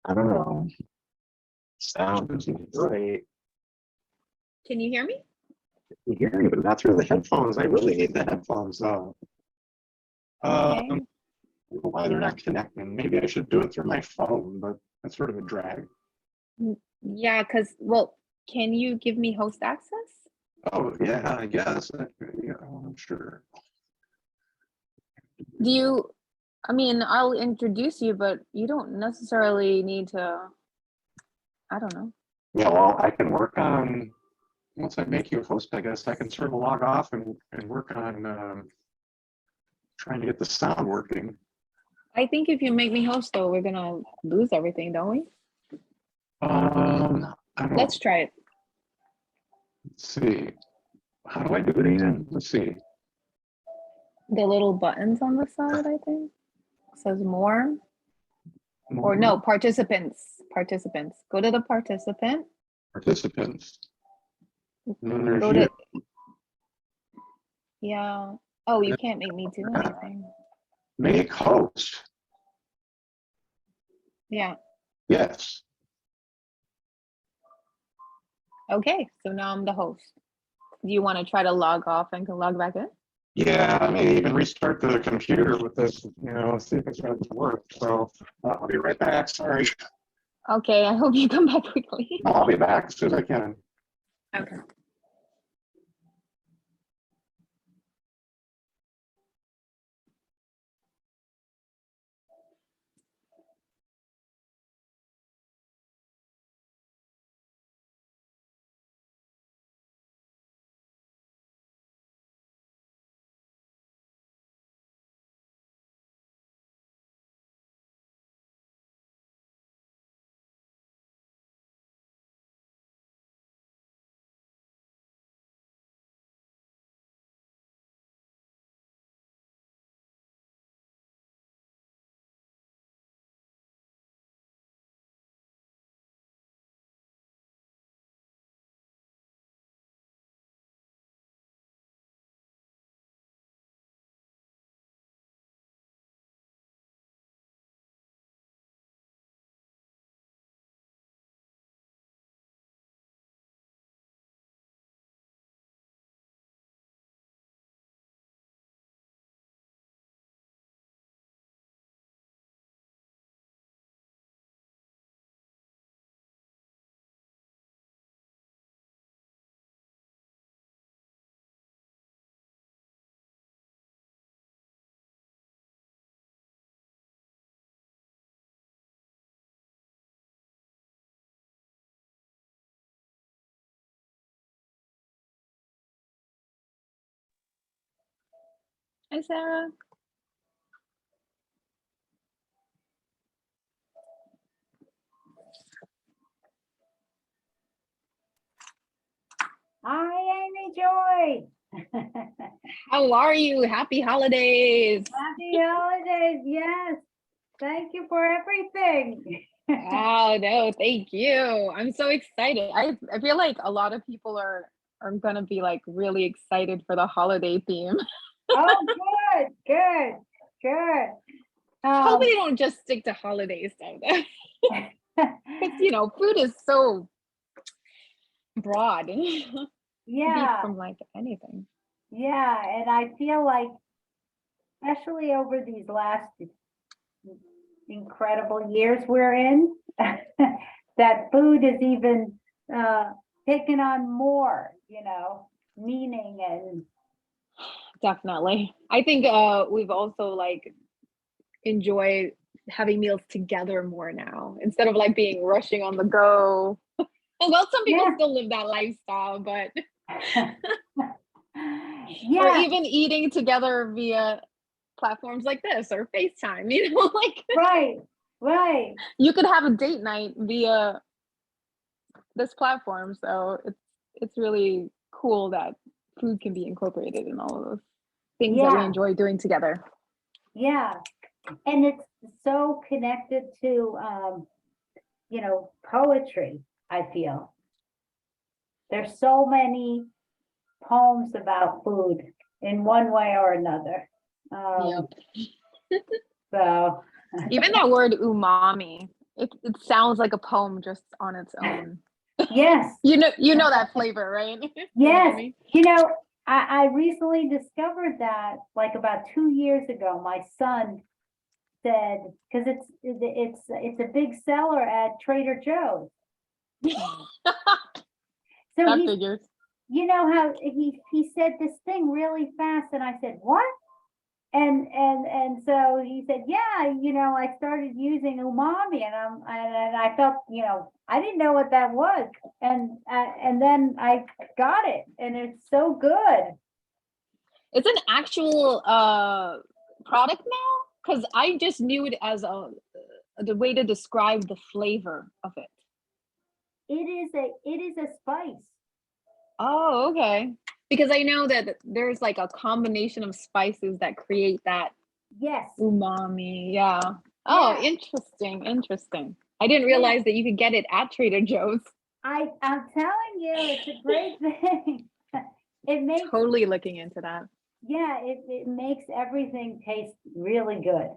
I don't know. Sound isn't great. Can you hear me? You hear me, but not through the headphones. I really need the headphones though. Okay. I don't know why they're not connecting. Maybe I should do it through my phone, but that's sort of a drag. Yeah, because, well, can you give me host access? Oh yeah, I guess. Yeah, I'm sure. Do you, I mean, I'll introduce you, but you don't necessarily need to, I don't know. Yeah, well, I can work on once I make you a host. I guess I can sort of log off and work on trying to get the sound working. I think if you make me host, though, we're gonna lose everything, don't we? I don't Let's try it. Let's see. How do I do it again? Let's see. The little buttons on the side, I think, says more. Or no, participants. Participants. Go to the participant. Participants. And then there's Go you. to, yeah. Oh, you can't make me do anything. Make host. Yeah. Yes. Okay, so now I'm the host. Do you want to try to log off and can log back in? Yeah, maybe even restart the computer with this, see if it's going to work. So I'll be right back. Sorry. Okay, I hope you come back quickly. I'll be back as soon as I can. Okay. Hi, Sarah. Hi, Amy Joy. How are you? Happy holidays. Happy holidays. Yes. Thank you for everything. Oh, no, thank you. I'm so excited. I feel like a lot of people are gonna be like really excited for the holiday theme. Oh, good. Hopefully they don't just stick to holiday stuff though. Because food is so broad. It could be Yeah. from like anything. Yeah. And I feel like, especially over these last incredible years we're in, that food is even taken on more, meaning and Definitely. I think we've also like enjoyed having meals together more now instead of like being rushing on the go. Well, some people still live that lifestyle, but yeah, or even eating together via platforms like this or FaceTime, like right. You could have a date night via this platform. So it's really cool that food can be incorporated in all of those things that we enjoy doing together. Yeah. And it's so connected to poetry, I feel. There's so many poems about food in one way or another. Yep. So even that word umami It sounds like a poem just on its own. Yes, You know that flavor, right? yes. Umami? You know, I recently discovered that like about 2 years ago, my son said, because it's a big seller at Trader Joe's. So That he, figures. you know how he said this thing really fast, and I said, what? And so he said, yeah, you know, I started using umami, and I felt, you know, I didn't know what that was, and then I got it, and it's so good. It's an actual product now, because I just knew it as the way to describe the flavor of it. It is a spice. Oh, okay. Because I know that there's like a combination of spices that create that Yes. umami. Yeah. Oh, Yeah. interesting. I didn't realize that you could get it at Trader Joe's. I'm telling you, it's a great thing. It makes, Totally looking into that. yeah, it makes everything taste really good.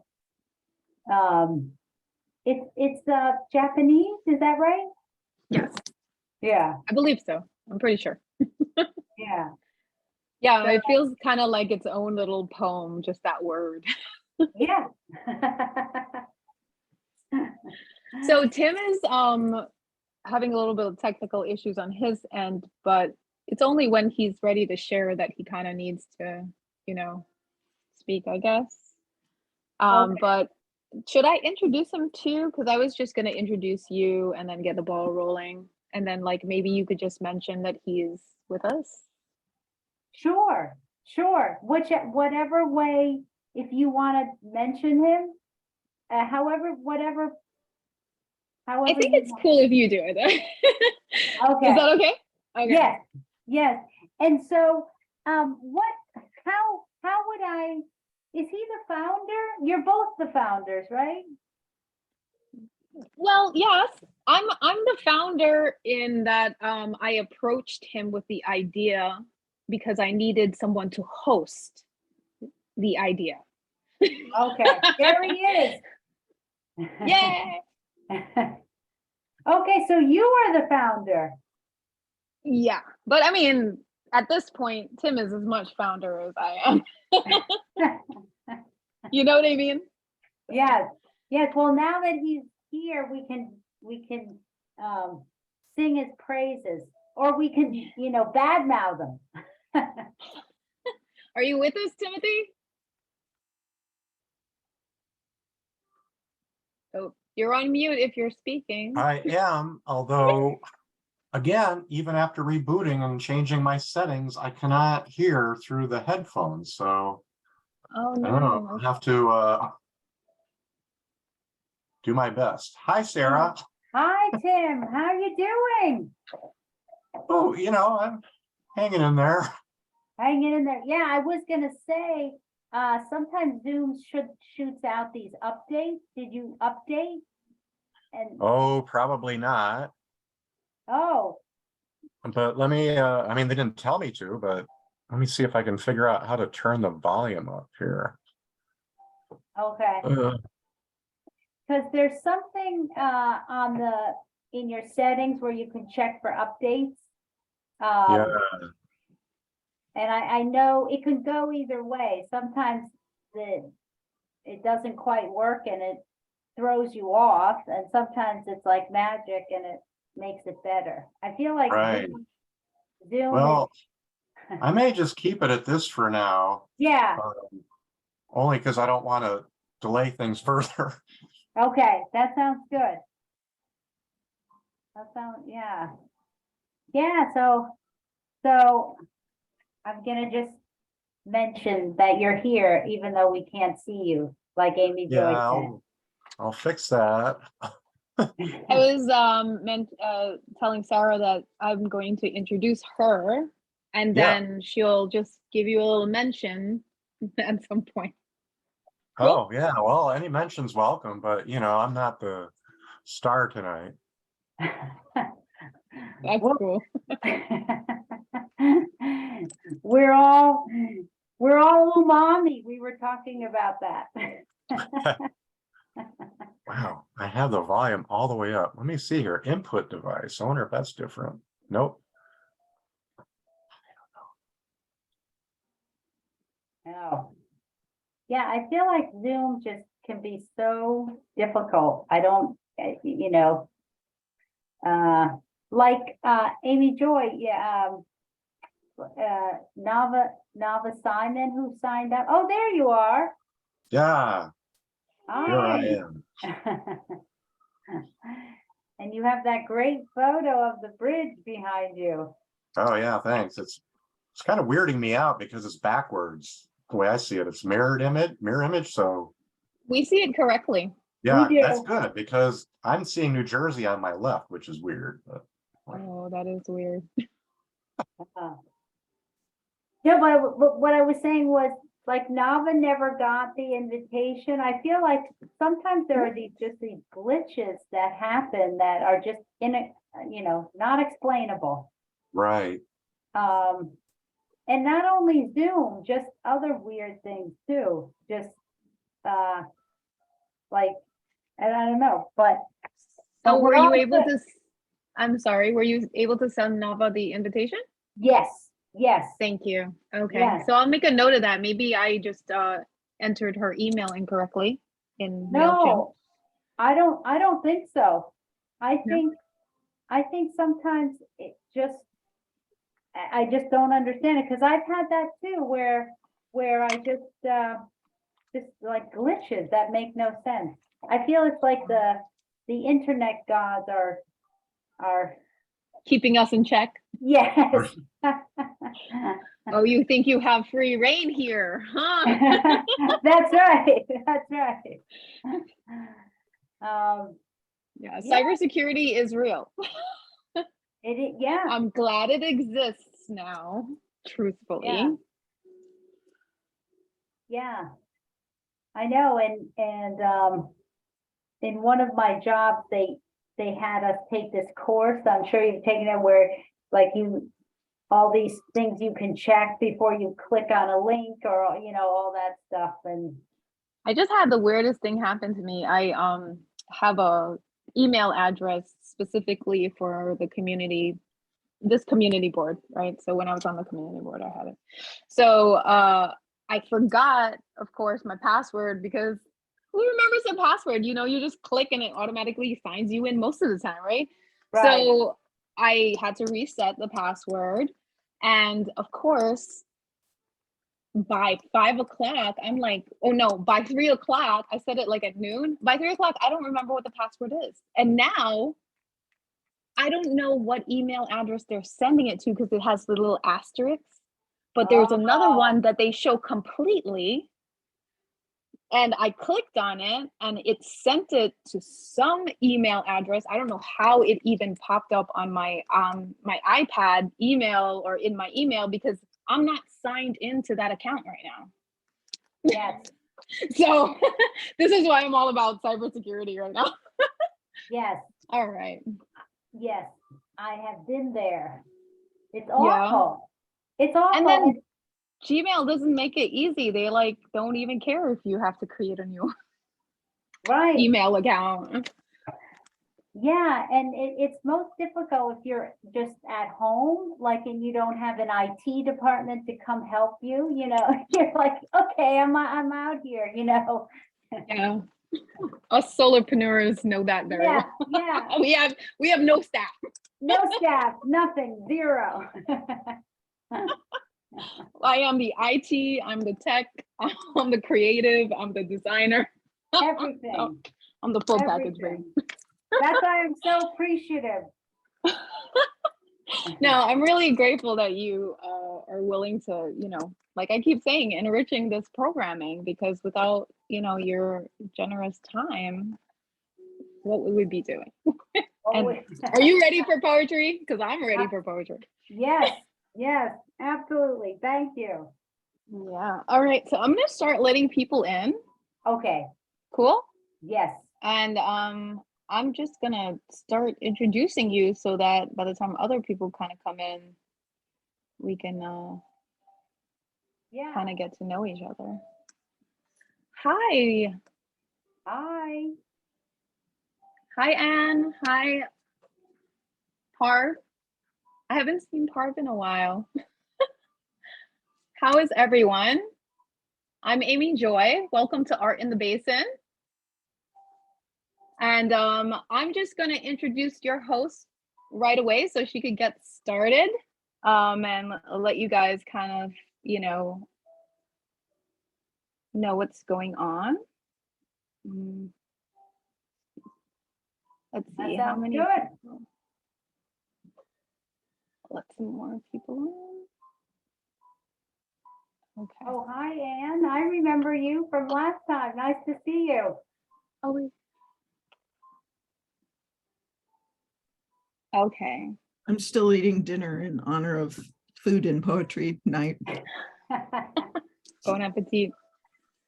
It's Japanese, is that right? Yes, Yeah, I believe so. I'm pretty sure. yeah. Yeah, So, it feels kind of like its own little poem, just that word. yeah. So Tim is having a little bit of technical issues on his end, but it's only when he's ready to share that he kind of needs to, you know, speak, I guess. Okay. But should I introduce him too? Because I was just gonna introduce you and then get the ball rolling, and then like maybe you could just mention that he's with us. Sure, sure. Whatever way, if you want to mention him, whatever, I however think you it's want. cool if you do it. Okay. Is that okay? Okay. Yes, yes. And so, how would is he the founder? You're both the founders, right? Well, yes, I'm the founder in that I approached him with the idea because I needed someone to host the idea. Okay, there he is. Yay! Okay, so you are the founder. Yeah, but I mean, at this point, Tim is as much founder as I am. You know what I mean? Yes, yes. Well, now that he's here, we can sing his praises, or we can, you know, badmouth him. Are you with us, Timothy? Oh, you're on mute if you're speaking. I am, although, again, even after rebooting and changing my settings, I cannot hear through the headphones. So Oh I don't know. no. I'll have to do my best. Hi, Sarah. Hi, Tim. How are you doing? Oh, you know, I'm hanging in there. Hanging in there. Yeah, I was gonna say, sometimes Zoom shoots out these updates. Did you update? And Oh, probably not. oh, But let me, I mean, they didn't tell me to, but let me see if I can figure out how to turn the volume up here. okay. Because there's something in your settings where you can check for updates. Yeah, And I know it can go either way. Sometimes it doesn't quite work and it throws you off, and sometimes it's like magic and it makes it better. I feel like right. Zoom Well, I may just keep it at this for now, yeah, only because I don't want to delay things further. okay, that sounds good. That sounds, yeah. Yeah, so I'm gonna just mention that you're here, even though we can't see you, like Amy Yeah, Joy I'll fix that. I was telling Sarah that I'm going to introduce her, and Yeah. then she'll just give you a little mention at some point. Oh, yeah. Well, any mention's welcome, but you know, I'm not the star tonight. said. That's Well, cool. We're all umami. We were talking about that. Wow. I have the volume all the way up. Let me see here. Input device. I wonder if that's different. Nope. Oh. Yeah, I feel like Zoom just can be so difficult. I don't, you know, like Amy Joy, yeah, Nava Simon who signed up. Oh, there you are. Yeah, here I Hi. am. And you have that great photo of the bridge behind you. Oh yeah, thanks. It's kind of weirding me out because it's backwards. The way I see it, it's mirror image. So We see it correctly. yeah, We that's do. good because I'm seeing New Jersey on my left, which is weird. But Oh, that is weird. Uh, Yeah, but what I was saying was, like, Nava never got the invitation. I feel like sometimes there are these glitches that happen that are just not explainable. right. And not only Zoom, just other weird things too. Just like, and I don't know, but So were we're you all able good. to, I'm sorry, were you able to send Nava the invitation? Yes, yes, Thank you. Okay, yes. so I'll make a note of that. Maybe I just entered her email incorrectly in MailChimp. No, I don't think so. I No? think sometimes it just, I just don't understand it, because I've had that too, where I just like glitches that make no sense. I feel it's like the internet gods are, Keeping us in check. yes. Oh, you think you have free reign here, huh? That's right, that's right. Yeah, Yeah. cybersecurity is real. Yeah. I'm glad it exists now, truthfully. Yeah, I know, and in one of my jobs, they had us take this course. I'm sure you've taken it, where like all these things you can check before you click on a link, or all that stuff. And I just had the weirdest thing happen to me. I have a email address specifically for the community, this community board, right? So when I was on the community board, I had it. So I forgot, of course, my password, because who remembers a password? You just click and it automatically signs you in most of the time, right? right, So I had to reset the password. And of course, by 5 o'clock, I'm like, oh no, by 3 o'clock, I said it like at noon. By 3 o'clock, I don't remember what the password is. And now I don't know what email address they're sending it to, because it has the little asterisks, but there's another one that they show completely. And I clicked on it and it sent it to some email address. I don't know how it even popped up on my iPad email or in my email, because I'm not signed into that account right now. yes, So this is why I'm all about cybersecurity right now. yes, All right. yes. I have been there. It's Yeah. awful. It's awful. And then Gmail doesn't make it easy. They like don't even care if you have to create a new right. email account. Yeah, and it's most difficult if you're just at home, like, and you don't have an IT department to come help you, you're like, okay, I'm out here, Yeah. Us solopreneurs know that very Yeah, well. yeah, We have no staff. no staff, nothing, zero. I am the IT, I'm the tech, I'm the creative, I'm the designer. Everything, I'm the full package, baby. everything. That's why I'm so appreciative. No, I'm really grateful that you are willing to, like I keep saying, enriching this programming, because without, your generous time, what would we be doing? And are you ready for poetry? Because I'm ready for poetry. Yes, yes, absolutely. Thank you. Yeah. All right. So I'm going to start letting people in. Okay. Cool. Yes. And I'm just going to start introducing you, so that by the time other people kind of come in, we can kind of get to know each other. Hi. Hi. Hi, Anne. Hi, Parv. I haven't seen Parv in a while. How is everyone? I'm Amy Joy. Welcome to Art in the Basin. And I'm just going to introduce your host right away so she could get started and let you guys kind of, know what's going on. Let's see how many people. Let some more people in. Okay. Oh, hi, Anne. I remember you from last time. Nice to see you. Oh, okay. I'm still eating dinner in honor of food and poetry night. Bon appetit.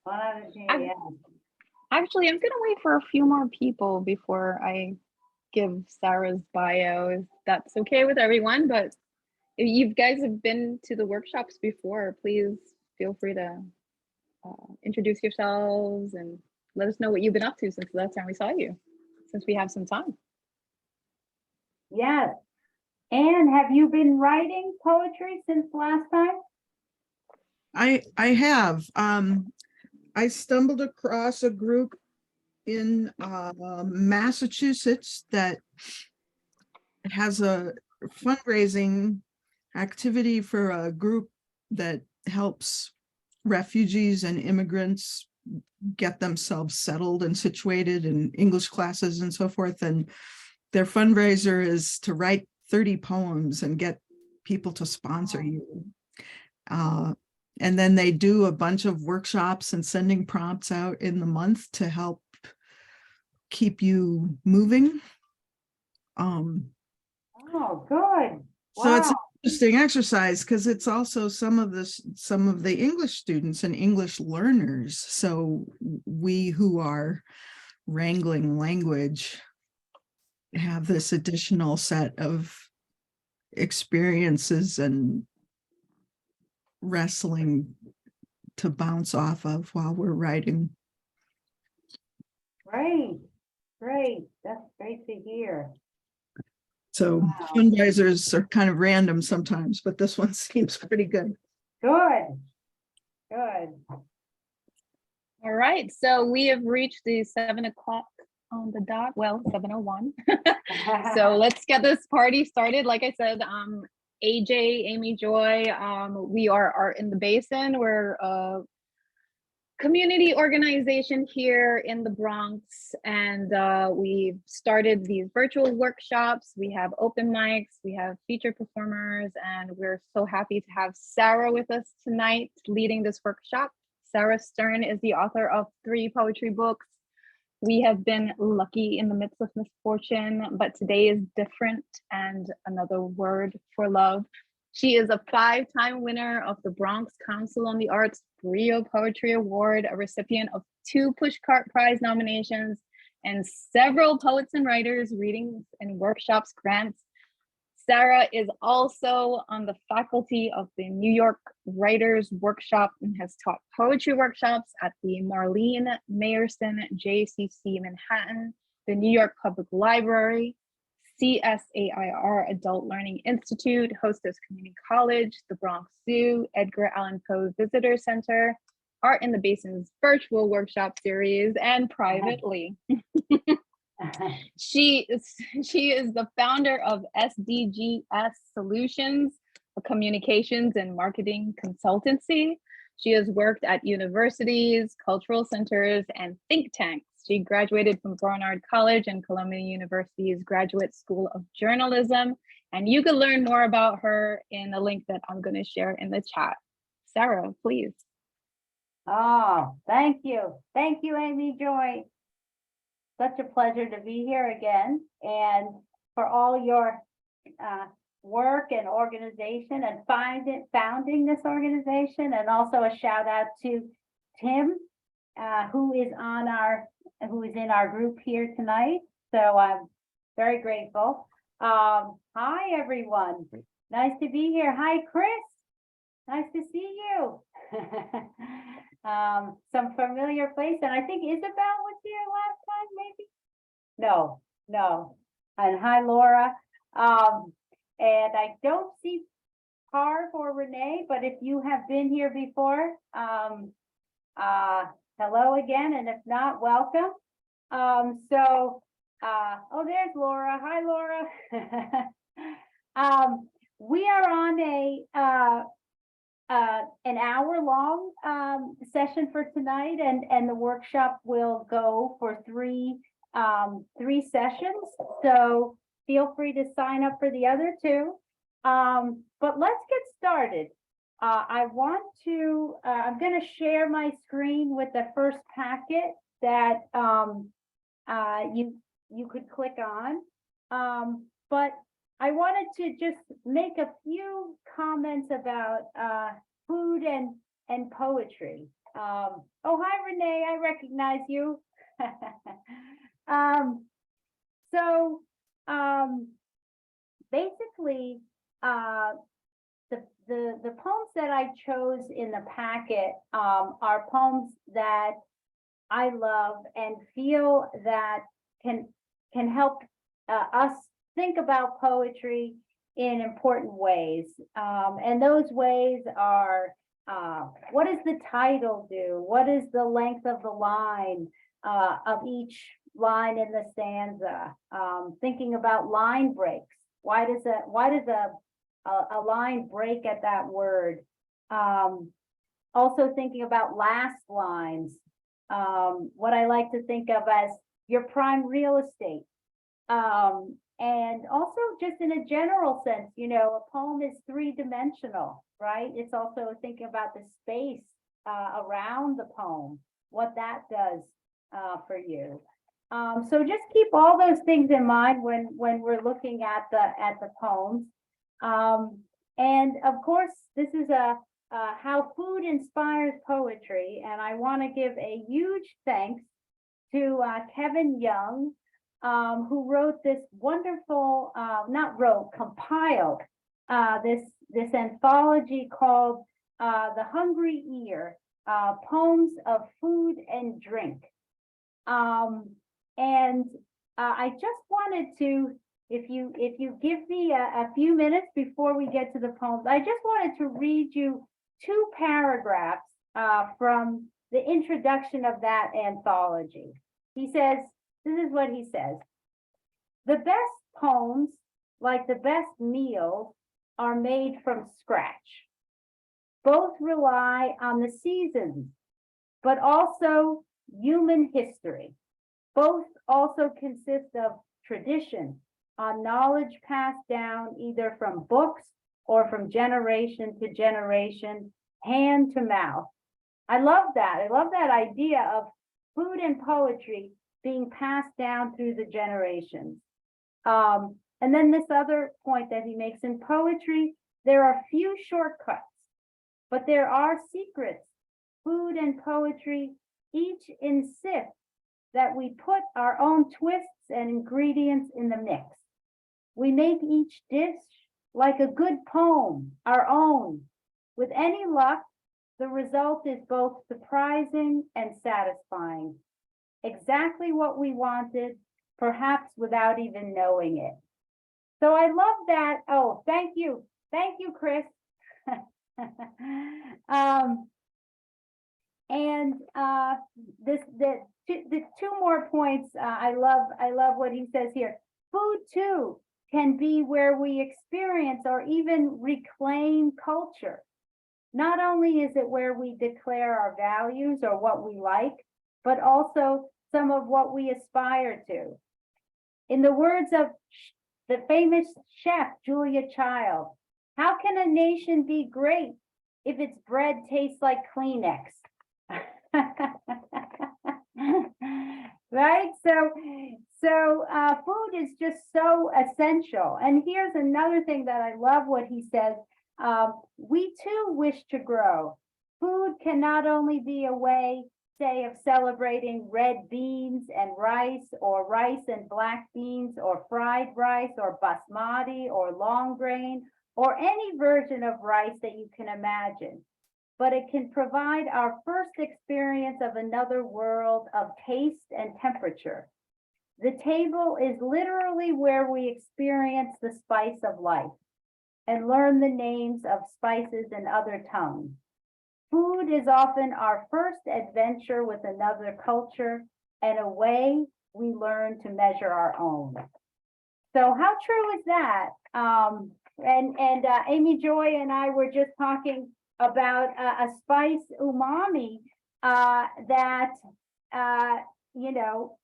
Bon appetit, yeah. Actually, I'm gonna wait for a few more people before I give Sarah's bio, if that's okay with everyone. But if you guys have been to the workshops before, please feel free to introduce yourselves and let us know what you've been up to since the last time we saw you, since we have some time. Yes. Anne, have you been writing poetry since last time? I have. I stumbled across a group in Massachusetts that has a fundraising activity for a group that helps refugees and immigrants get themselves settled and situated in English classes and so forth. And their fundraiser is to write 30 poems and get people to sponsor you. And then they do a bunch of workshops and sending prompts out in the month to help keep you moving. Oh, good. So it's an Wow. interesting exercise because it's also some of the English students and English learners. So we who are wrangling language have this additional set of experiences and wrestling to bounce off of while we're writing. Great. Great. That's great to hear. So Wow. fundraisers are kind of random sometimes, but this one seems pretty good. Good. Good. All right, so we have reached the 7 o'clock on the dot. Well, 7:01. So let's get this party started. Like I said, AJ, Amy Joy, we are Art in the Basin. We're a community organization here in the Bronx, and we've started these virtual workshops. We have open mics, we have featured performers, and we're so happy to have Sarah with us tonight leading this workshop. Sarah Stern is the author of 3 poetry books. We have been lucky in the midst of misfortune, but today is different, and another word for love. She is a 5-time winner of the Bronx Council on the Arts Brio Poetry Award, a recipient of 2 Pushcart Prize nominations, and several Poets and Writers readings and workshops grants. Sarah is also on the faculty of the New York Writers Workshop and has taught poetry workshops at the Marlene Mayerson JCC Manhattan, the New York Public Library, CSAIR Adult Learning Institute, Hostess Community College, the Bronx Zoo, Edgar Allan Poe Visitor Center, Art in the Basin's virtual workshop series, and privately. She is the founder of SDGS Solutions, a communications and marketing consultancy. She has worked at universities, cultural centers, and think tanks. She graduated from Barnard College and Columbia University's Graduate School of Journalism. And you can learn more about her in a link that I'm going to share in the chat. Sarah, please. Oh, thank you. Thank you, Amy Joy. Such a pleasure to be here again, and for all your work and organization and founding this organization, and also a shout out to Tim, who is in our group here tonight. So I'm very grateful. Hi everyone, nice to be here. Hi Chris, nice to see you. Some familiar place, and I think Isabel was here last time, maybe? No, No. And hi, Laura. And I don't see Harv or Renee, but if you have been here before, hello again, and if not, welcome. Oh, there's Laura. Hi, Laura. We are on an hour-long session for tonight, and the workshop will go for three sessions. So feel free to sign up for the other two. But let's get started. I'm going to share my screen with the first packet that you could click on. But I wanted to just make a few comments about food and poetry. Oh, hi, Renee, I recognize you. Basically, the poems that I chose in the packet are poems that I love and feel that can help us think about poetry in important ways. And those ways are, what does the title do? What is the length of the line of each line in the stanza? Thinking about line breaks. Why does a line break at that word? Also thinking about last lines. What I like to think of as your prime real estate. And also just in a general sense, you know, a poem is three-dimensional, right? It's also thinking about the space around the poem, what that does for you. So just keep all those things in mind when we're looking at the poems. And of course, this is how food inspires poetry, and I want to give a huge thanks to Kevin Young, who wrote this wonderful, compiled this anthology called The Hungry Ear, Poems of Food and Drink. I just wanted to, if you give me a few minutes before we get to the poems, I just wanted to read you two paragraphs from the introduction of that anthology. He says, this is what he says: the best poems, like the best meals, are made from scratch. Both rely on the seasons, but also human history. Both also consist of tradition, on knowledge passed down either from books or from generation to generation, hand to mouth. I love that. I love that idea of food and poetry being passed down through the generations. And then this other point that he makes: in poetry, there are few shortcuts, but there are secrets. Food and poetry each insist that we put our own twists and ingredients in the mix. We make each dish like a good poem, our own. With any luck, the result is both surprising and satisfying. Exactly what we wanted, perhaps without even knowing it. So I love that. Oh, thank you. Thank you, Chris. The two more points, I love what he says here. Food too can be where we experience or even reclaim culture. Not only is it where we declare our values or what we like, but also some of what we aspire to. In the words of the famous chef, Julia Child, how can a nation be great if its bread tastes like Kleenex? Right? So food is just so essential. And here's another thing that I love what he says. We too wish to grow. Food can not only be a way, say, of celebrating red beans and rice, or rice and black beans, or fried rice, or basmati, or long grain, or any version of rice that you can imagine. But it can provide our first experience of another world of taste and temperature. The table is literally where we experience the spice of life and learn the names of spices in other tongues. Food is often our first adventure with another culture and a way we learn to measure our own. So how true is that? Amy Joy and I were just talking about a spice umami that you know,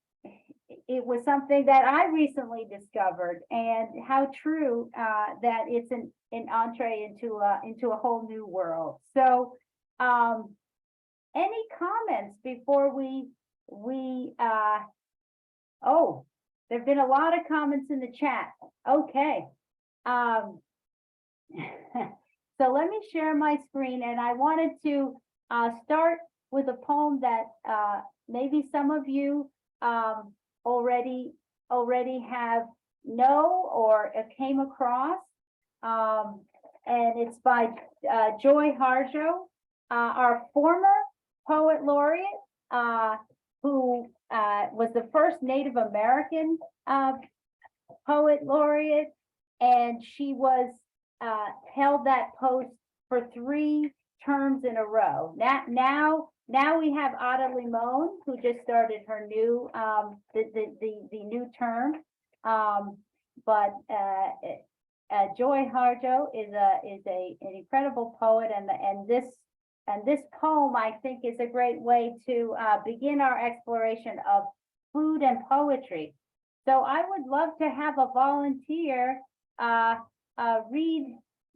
it was something that I recently discovered, and how true that it's an entree into a whole new world. So any comments before we oh, there've been a lot of comments in the chat. Okay. So let me share my screen, and I wanted to start with a poem that maybe some of you already have or came across, and it's by Joy Harjo, our former poet laureate, who was the first Native American poet laureate, and she was held that post for 3 terms in a row. Now we have Ada Limon, who just started her new the new term, but Joy Harjo is an incredible poet, and this poem, I think, is a great way to begin our exploration of food and poetry. So I would love to have a volunteer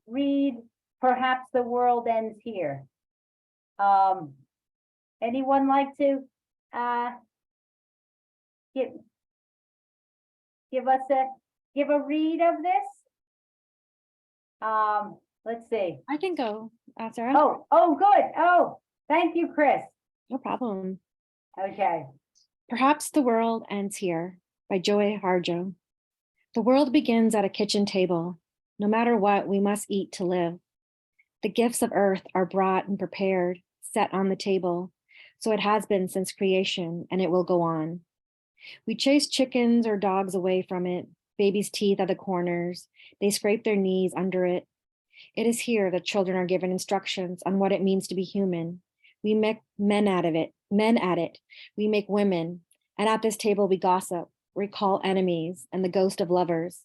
read Perhaps the World Ends Here. Anyone like to give a read of this? Let's see. I can go, Sarah. Oh, good. Oh, thank you, Chris. No problem. Okay. Perhaps the World Ends Here by Joy Harjo. The world begins at a kitchen table. No matter what, we must eat to live. The gifts of earth are brought and prepared, set on the table. So it has been since creation, and it will go on. We chase chickens or dogs away from it. Babies' teeth at the corners. They scrape their knees under it. It is here that children are given instructions on what it means to be human. We make men at it. We make women. And at this table we gossip, recall enemies, and the ghost of lovers.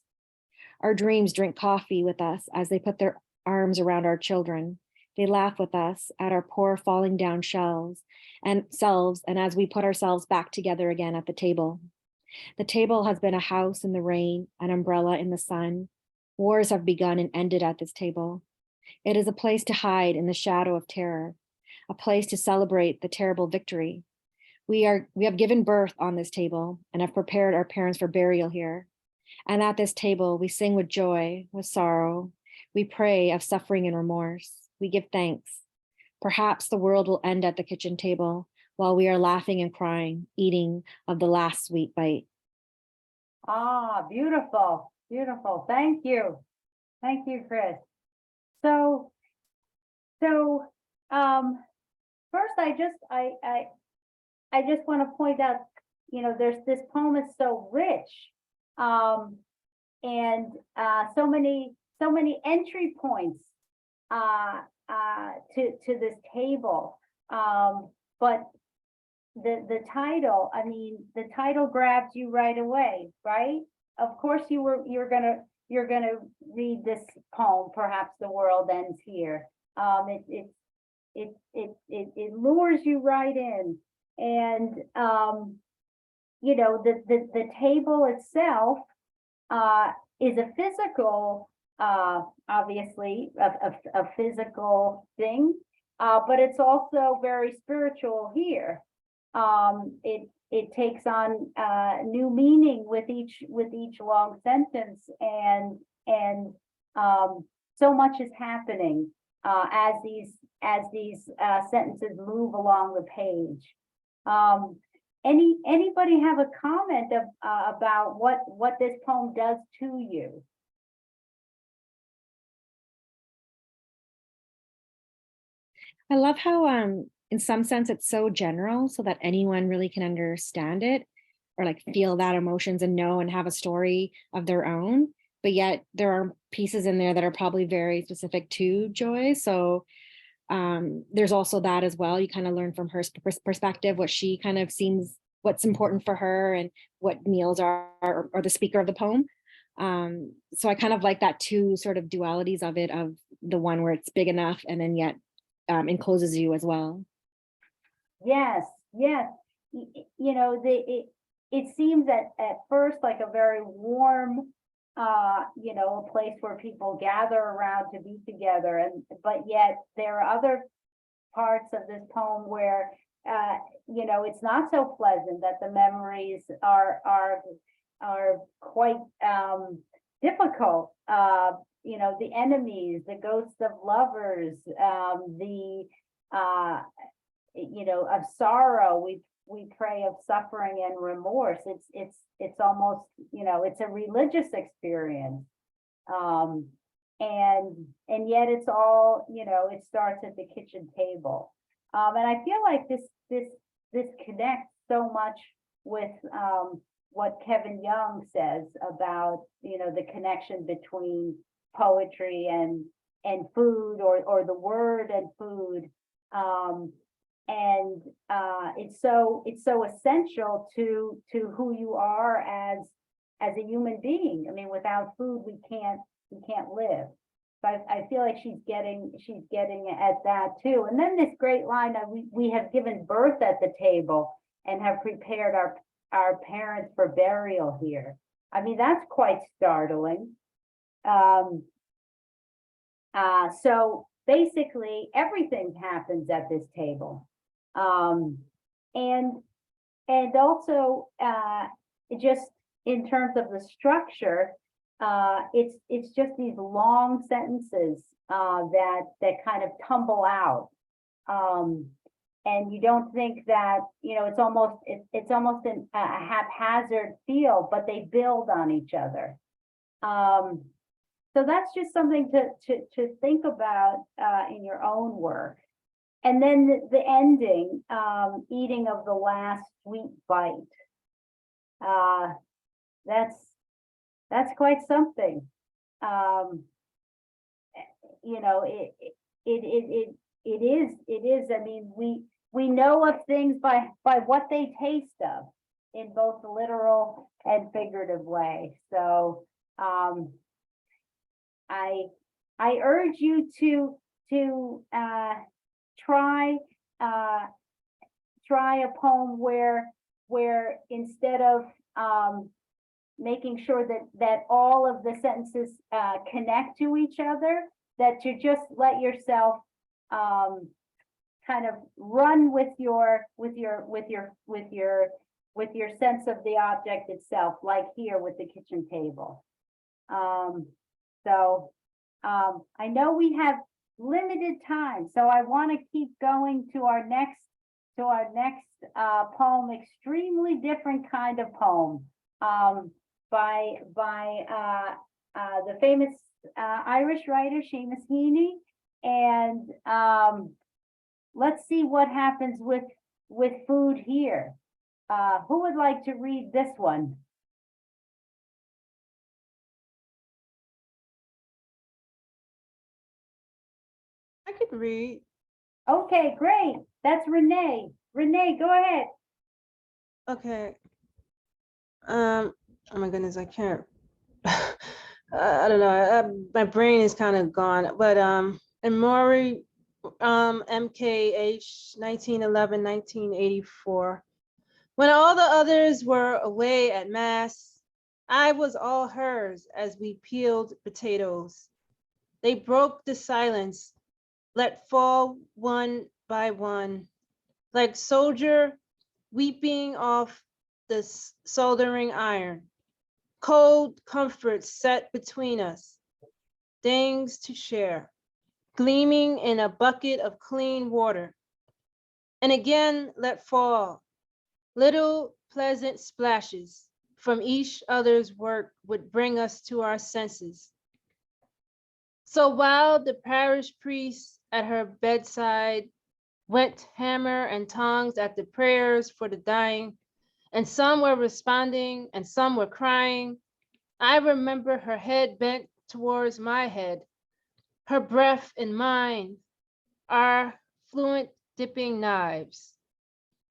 Our dreams drink coffee with us as they put their arms around our children. They laugh with us at our poor falling down shells and selves, and as we put ourselves back together again at the table. The table has been a house in the rain, an umbrella in the sun. Wars have begun and ended at this table. It is a place to hide in the shadow of terror, a place to celebrate the terrible victory. We have given birth on this table and have prepared our parents for burial here. And at this table, we sing with joy, with sorrow. We pray of suffering and remorse. We give thanks. Perhaps the world will end at the kitchen table while we are laughing and crying, eating of the last sweet bite. Ah, beautiful, beautiful. Thank you. Thank you, Chris. So, first I just want to point out, there's this poem is so rich, and so many entry points to this table, but the title, the title grabs you right away, right? Of course you're gonna read this poem, Perhaps the World Ends Here. It lures you right in, and the table itself is a physical, obviously a physical thing, but it's also very spiritual here. It takes on new meaning with each long sentence, and so much is happening as these sentences move along the page. Anybody have a comment about what this poem does to you? I love how in some sense it's so general so that anyone really can understand it, or like feel that emotions and know and have a story of their own. But yet there are pieces in there that are probably very specific to Joy. So there's also that as well. You kind of learn from her perspective, what she kind of seems, what's important for her and what meals are, or the speaker of the poem. So I kind of like that two sort of dualities of it, of the one where it's big enough and then yet encloses you as well. Yes, yes. You know, it seems at first like a very warm, you know, a place where people gather around to be together, but yet there are other parts of this poem where, you know, it's not so pleasant, that the memories are quite difficult. You know, the enemies, the ghosts of lovers, you know, of sorrow. We pray of suffering and remorse. It's almost, you know, it's a religious experience. And yet it's all, you know, it starts at the kitchen table. And I feel like this connects so much with what Kevin Young says about, you know, the connection between poetry and food, or the word and food. And it's so essential to who you are as a human being. I mean, without food, we can't live. But I feel like she's getting at that too. And then this great line that we have given birth at the table and have prepared our parents for burial here. I mean, that's quite startling. So basically everything happens at this table. And also just in terms of the structure, it's just these long sentences that kind of tumble out. And you don't think that, you know, it's almost a haphazard feel, but they build on each other. So that's just something to think about in your own work. And then the ending, eating of the last sweet bite. That's quite something. You know, it is. I mean, we know of things by what they taste of, in both the literal and figurative way. So I urge you to try a poem where instead of making sure that all of the sentences connect to each other, that you just let yourself kind of run with your sense of the object itself, like here with the kitchen table. So I know we have limited time, so I want to keep going to our next poem, extremely different kind of poem, by the famous Irish writer Sheamus Heaney. And let's see what happens with food here. Who would like to read this one? I could read. Okay, great. That's Renee. Renee, go ahead. Okay. Oh my goodness, I can't. I don't know. My brain is kind of gone. But and Maury, MKH, 1911, 1984. When all the others were away at mass, I was all hers as we peeled potatoes. They broke the silence, let fall one by one, like soldier weeping off the soldering iron. Cold comfort set between us, things to share, gleaming in a bucket of clean water. And again let fall, little pleasant splashes from each other's work would bring us to our senses. So while the parish priest at her bedside went hammer and tongs at the prayers for the dying, and some were responding and some were crying. I remember her head bent towards my head, her breath in mine, our fluent dipping knives,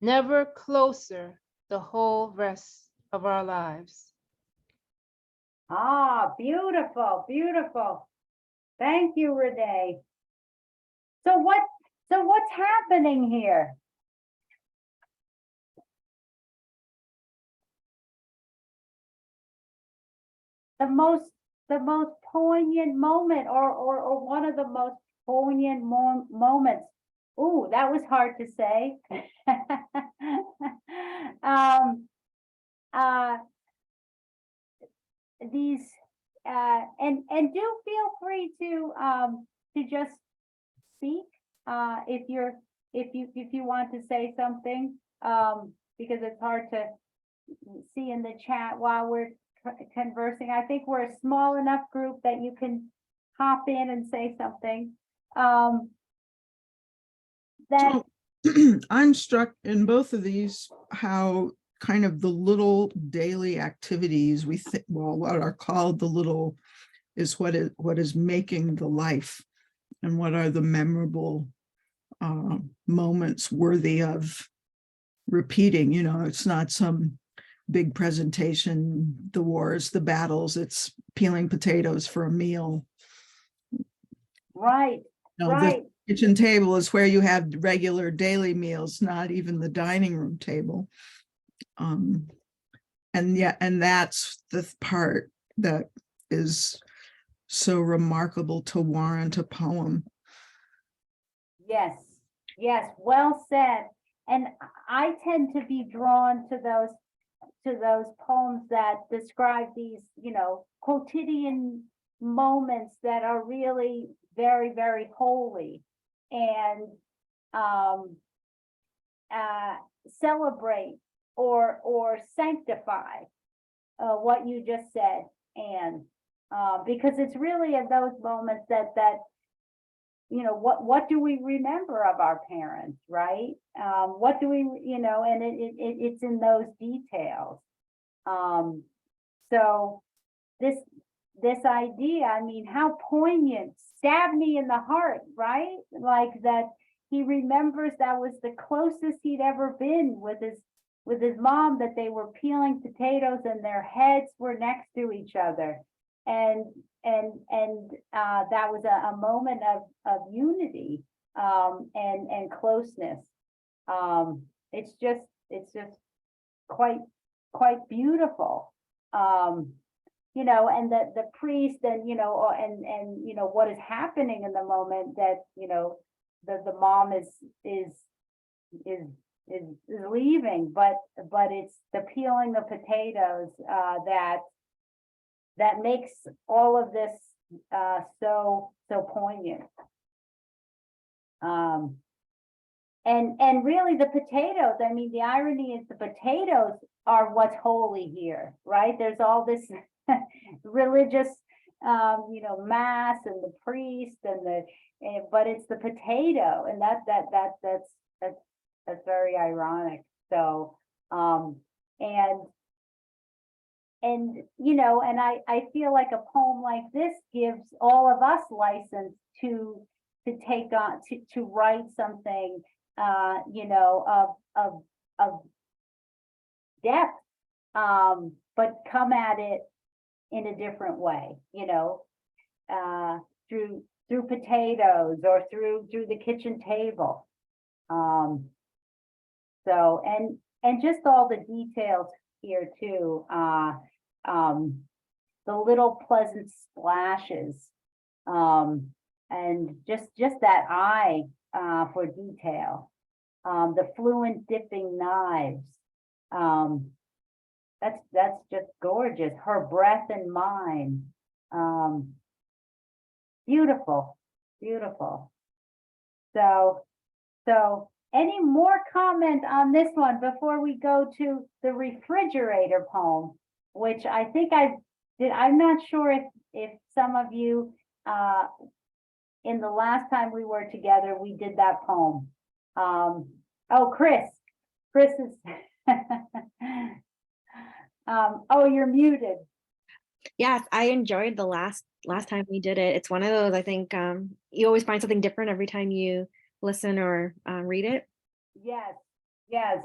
never closer the whole rest of our lives. Ah, beautiful, beautiful. Thank you, Renee. So what's happening here? The most poignant moment or one of the most poignant moments. Ooh, that was hard to say. uh, these and do feel free to just speak if you want to say something because it's hard to see in the chat while we're conversing. I think we're a small enough group that you can hop in and say something. That I'm struck in both of these how kind of the little daily activities we think, well, what are called the little is what is making the life, and what are the memorable moments worthy of repeating. You know, it's not some big presentation, the wars, the battles, it's peeling potatoes for a meal. right, You know, right. the kitchen table is where you have regular daily meals, not even the dining room table. And that's the part that is so remarkable to warrant a poem. Yes, yes, well said. And I tend to be drawn to those poems that describe these, you know, quotidian moments that are really very, very holy and celebrate or sanctify what you just said, and because it's really in those moments that you know, what do we remember of our parents, right? What do we, you know, and it's in those details. So this idea, I mean, how poignant, stabbed me in the heart, right? Like that he remembers that was the closest he'd ever been with his mom, that they were peeling potatoes and their heads were next to each other. And that was a moment of unity and closeness. It's just quite beautiful. You know, and the priest and you know and you know what is happening in the moment that you know the mom is leaving, but it's the peeling the potatoes that makes all of this so poignant. And really the potatoes, I mean, the irony is the potatoes are what's holy here, right? There's all this religious, you know, mass and the priest but it's the potato, and that's very ironic. So, and you know, and I feel like a poem like this gives all of us license to take on to write something you know of depth, but come at it in a different way, you know, through potatoes or through the kitchen table. So and just all the details here too, the little pleasant splashes, and just that eye for detail, the fluent dipping knives, that's just gorgeous. Her breath and mine, beautiful. So any more comment on this one before we go to the refrigerator poem, which I think I did. I'm not sure if some of you in the last time we were together, we did that poem. Oh, Chris is Oh, you're muted. Yes, I enjoyed the last time we did it. It's one of those, I think, you always find something different every time you listen or read it. Yes, yes.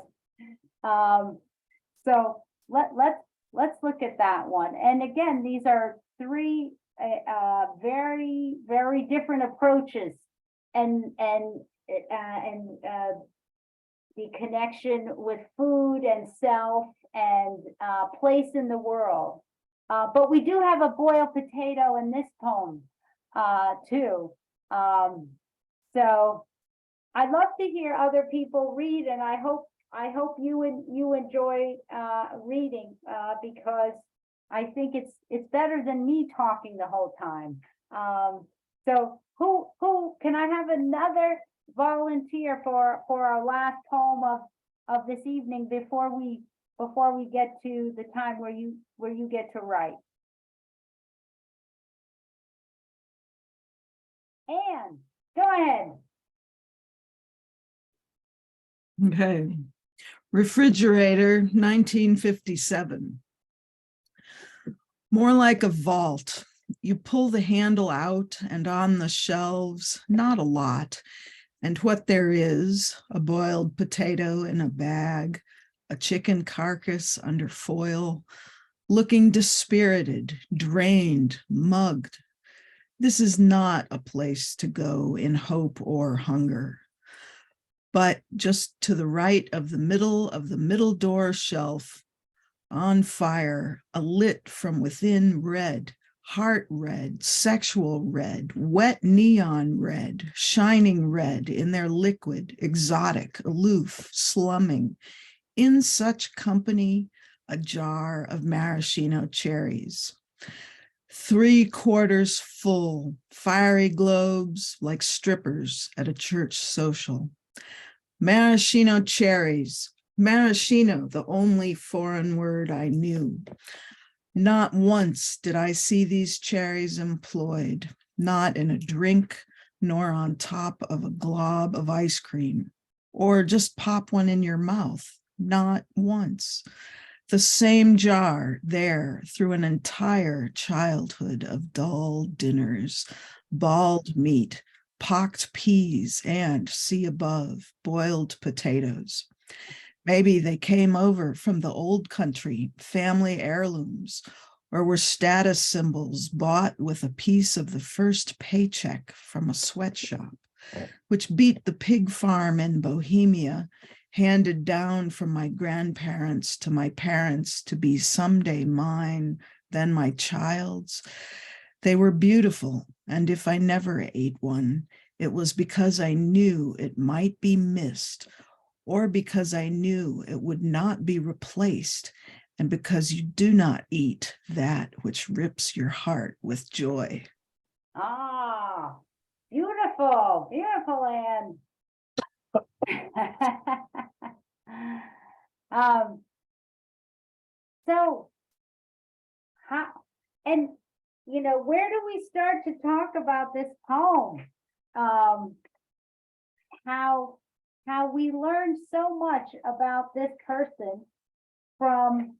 So let's look at that one. And again, these are three very, very different approaches, and the connection with food and self and place in the world. But we do have a boiled potato in this poem too. So I'd love to hear other people read, and I hope you enjoy reading because I think it's better than me talking the whole time. So who can I have another volunteer for our last poem of this evening before we get to the time where you get to write? Anne, go ahead. Okay. Refrigerator, 1957. More like a vault. You pull the handle out, and on the shelves, not a lot. And what there is, a boiled potato in a bag, a chicken carcass under foil, looking dispirited, drained, mugged. This is not a place to go in hope or hunger. But just to the right of the middle door shelf, on fire, a lit from within red, heart red, sexual red, wet neon red, shining red in their liquid, exotic, aloof, slumming. In such company, a jar of maraschino cherries. 3/4 full, fiery globes like strippers at a church social. Maraschino cherries, maraschino, the only foreign word I knew. Not once did I see these cherries employed, not in a drink, nor on top of a glob of ice cream, or just pop one in your mouth, not once. The same jar there through an entire childhood of dull dinners, bald meat, pocked peas, and, see above, boiled potatoes. Maybe they came over from the old country, family heirlooms, or were status symbols bought with a piece of the first paycheck from a sweatshop, which beat the pig farm in Bohemia, handed down from my grandparents to my parents to be someday mine, then my child's. They were beautiful, and if I never ate one, it was because I knew it might be missed, or because I knew it would not be replaced, and because you do not eat that which rips your heart with joy. Ah, beautiful, beautiful, Anne. So how, and where do we start to talk about this poem? How we learned so much about this person from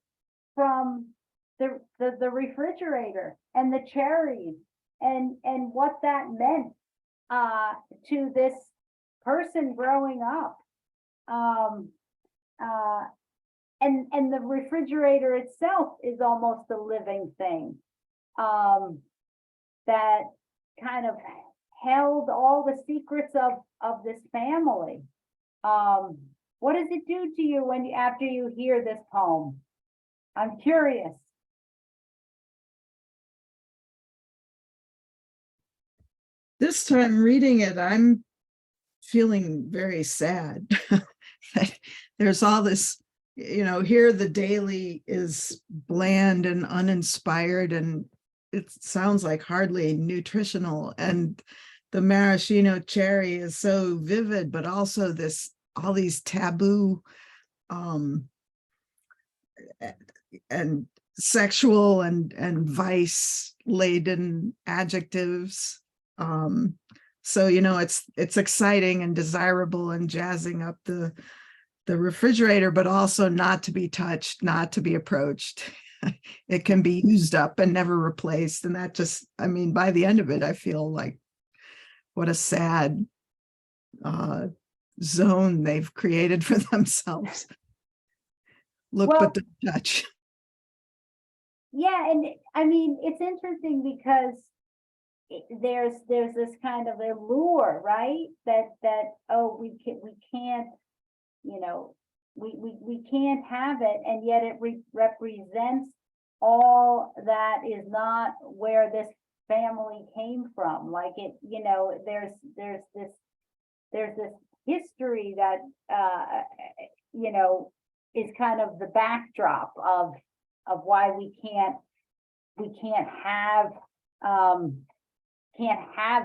the refrigerator and the cherries and what that meant to this person growing up. And the refrigerator itself is almost a living thing that kind of held all the secrets of this family. What does it do to you after you hear this poem? I'm curious. This time reading it, I'm feeling very sad. There's all this, here the daily is bland and uninspired, and it sounds like hardly nutritional. And the maraschino cherry is so vivid, but also all these taboo and sexual and vice laden adjectives. So it's exciting and desirable and jazzing up the the refrigerator, but also not to be touched, not to be approached. It can be used up and never replaced. And that just, I mean, by the end of it, I feel like what a sad zone they've created for themselves. Look, Well- but don't touch. Yeah, and I mean, it's interesting because there's this kind of allure, right? That oh, we can't, you know, we can't have it, and yet it represents all that is not where this family came from. Like it, you know, there's this history that you know, is kind of the backdrop of why we can't have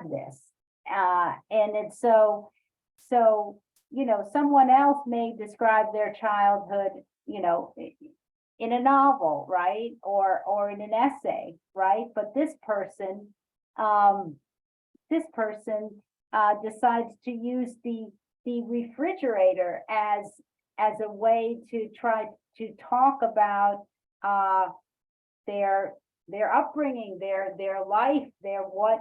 this. And it's so, you know, someone else may describe their childhood, you know, in a novel, right? Or in an essay, right? But this person decides to use the refrigerator as a way to try to talk about their upbringing, their life, their what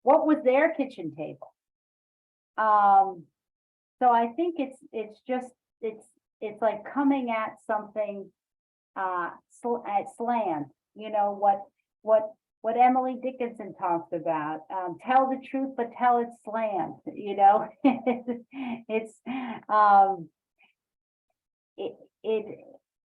was their kitchen table. So I think it's just it's like coming at something at slant, you know, what Emily Dickinson talks about, tell the truth, but tell it slant, you know.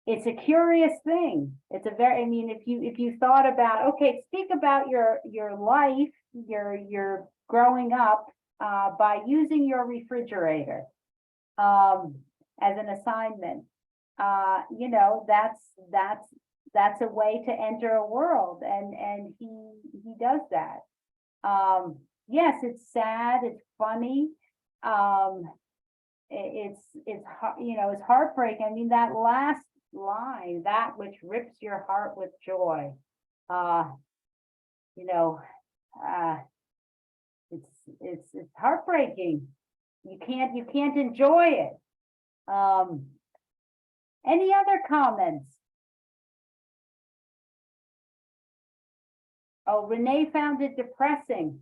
It's a curious thing. It's a very, I mean, if you thought about, okay, speak about your life, your growing up by using your refrigerator as an assignment, you know, that's a way to enter a world, and he does that. Yes, it's sad, it's funny, it's you know, it's heartbreaking. I mean, that last line, that which rips your heart with joy, you know, it's heartbreaking. You can't enjoy it. Any other comments? Oh, Renee found it depressing.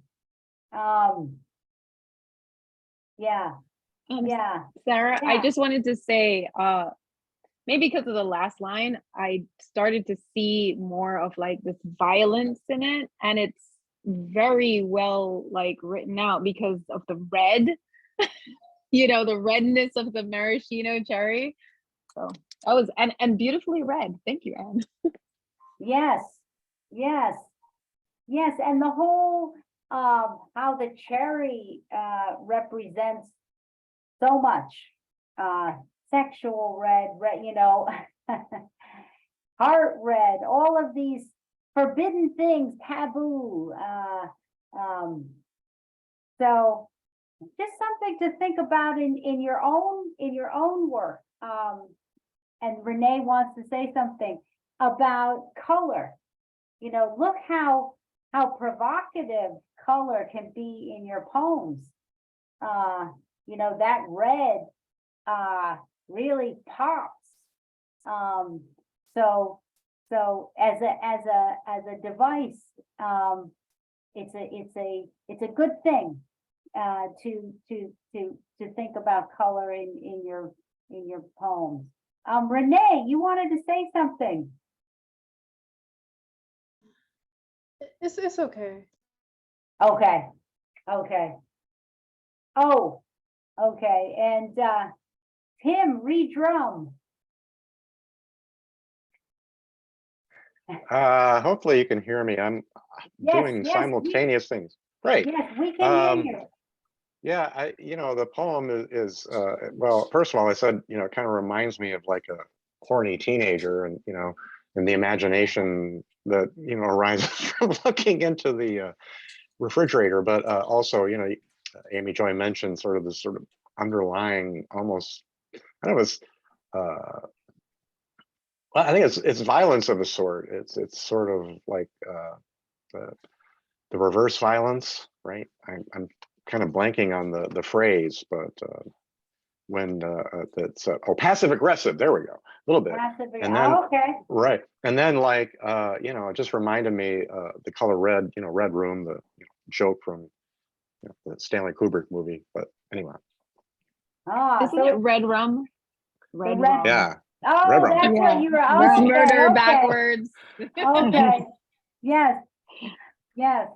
Yeah. Yeah. Sarah, Yeah. I just wanted to say, maybe because of the last line, I started to see more of like this violence in it, and it's very well like written out because of the red, you know, the redness of the maraschino cherry. So that was and beautifully read. Thank you, Anne. Yes, yes, yes, and the whole how the cherry represents so much, sexual red, you know, heart red, all of these forbidden things, taboo. So just something to think about in your own work. And Renee wants to say something about color. You know, look how provocative color can be in your poems. You know, that red really pops. So as a device, it's a good thing to think about color in your poems. Renee, you wanted to say something. It's okay. Okay. Oh, okay. And Tim, redrum. Hopefully you can hear me. I'm Yes, doing yes, simultaneous things. Great. Yes, we can hear you. Yeah, you know, the poem is well, first of all, I said, you know, it kind of reminds me of like a horny teenager, and you know, and the imagination that, you know, arises from looking into the refrigerator. But also, you know, Amy Joy mentioned sort of this sort of underlying, almost kind of as well, I think it's violence of a sort. It's sort of like the reverse violence, right? I'm kind of blanking on the phrase, but that's passive aggressive. There we go, a little bit. And then Okay. right, and then like it just reminded me the color red, Red Room, the joke from the Stanley Kubrick movie. But anyway, Isn't it Red Rum? Red red- Rum. yeah, Oh, Red Rum. that's Yeah. what you were. It's Okay, murder okay. backwards. Okay. Yes. Yes.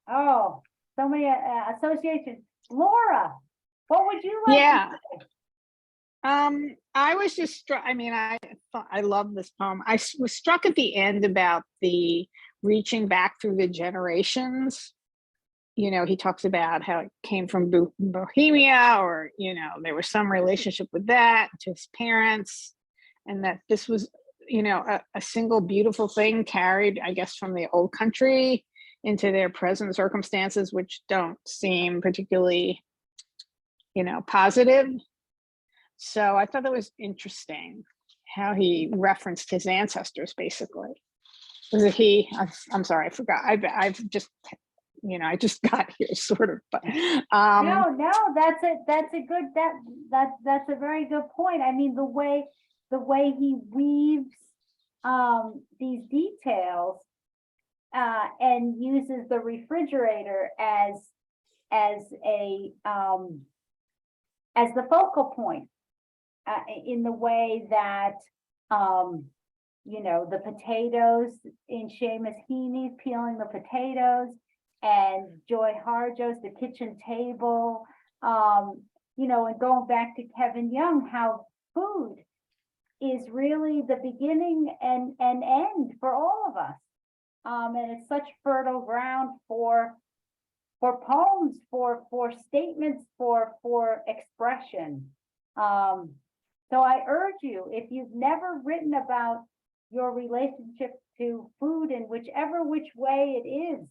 Oh, so many associations. Laura, what would you like? Yeah. To say? I was just struck. I mean, I love this poem. Was struck at the end about the reaching back through the generations. He talks about how it came from Bohemia, or there was some relationship with that to his parents, and that this was a single beautiful thing carried, I guess, from the old country into their present circumstances, which don't seem particularly positive. So I thought that was interesting how he referenced his ancestors. Basically, was it he? I'm sorry, I forgot. I've just I just got here, sort of. But No, that's a good that's a very good point. I mean, the way he weaves these details and uses the refrigerator as the focal point in the way that the potatoes in Sheamus Heaney peeling the potatoes, and Joy Harjo's the kitchen table, and going back to Kevin Young, how food is really the beginning and end for all of us. And it's such fertile ground for poems, for statements, for expression. So I urge you, if you've never written about your relationship to food in which way it is,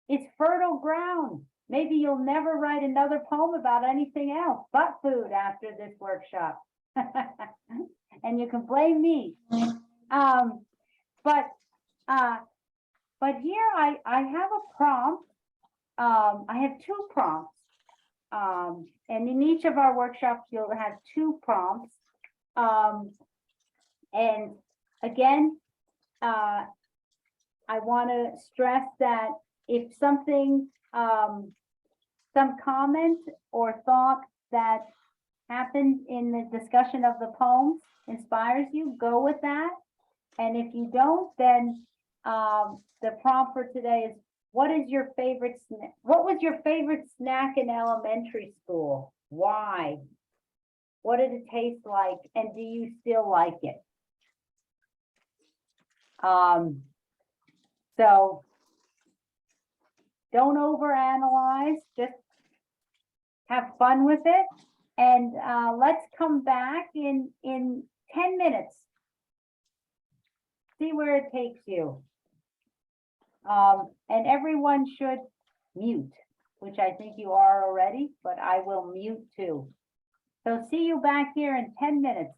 it's fertile ground. Maybe you'll never write another poem about anything else but food after this workshop. And you can blame me. But here I have a prompt. I have two prompts. And in each of our workshops, you'll have two prompts. And again, I want to stress that if something, some comment or thought that happened in the discussion of the poems inspires you, go with that. And if you don't, then the prompt for today is, what was your favorite snack in elementary school? Why? What did it taste like? And do you still like it? So don't overanalyze, just have fun with it. And let's come back in 10 minutes. See where it takes you. And everyone should mute, which I think you are already, but I will mute too. So see you back here in 10 minutes.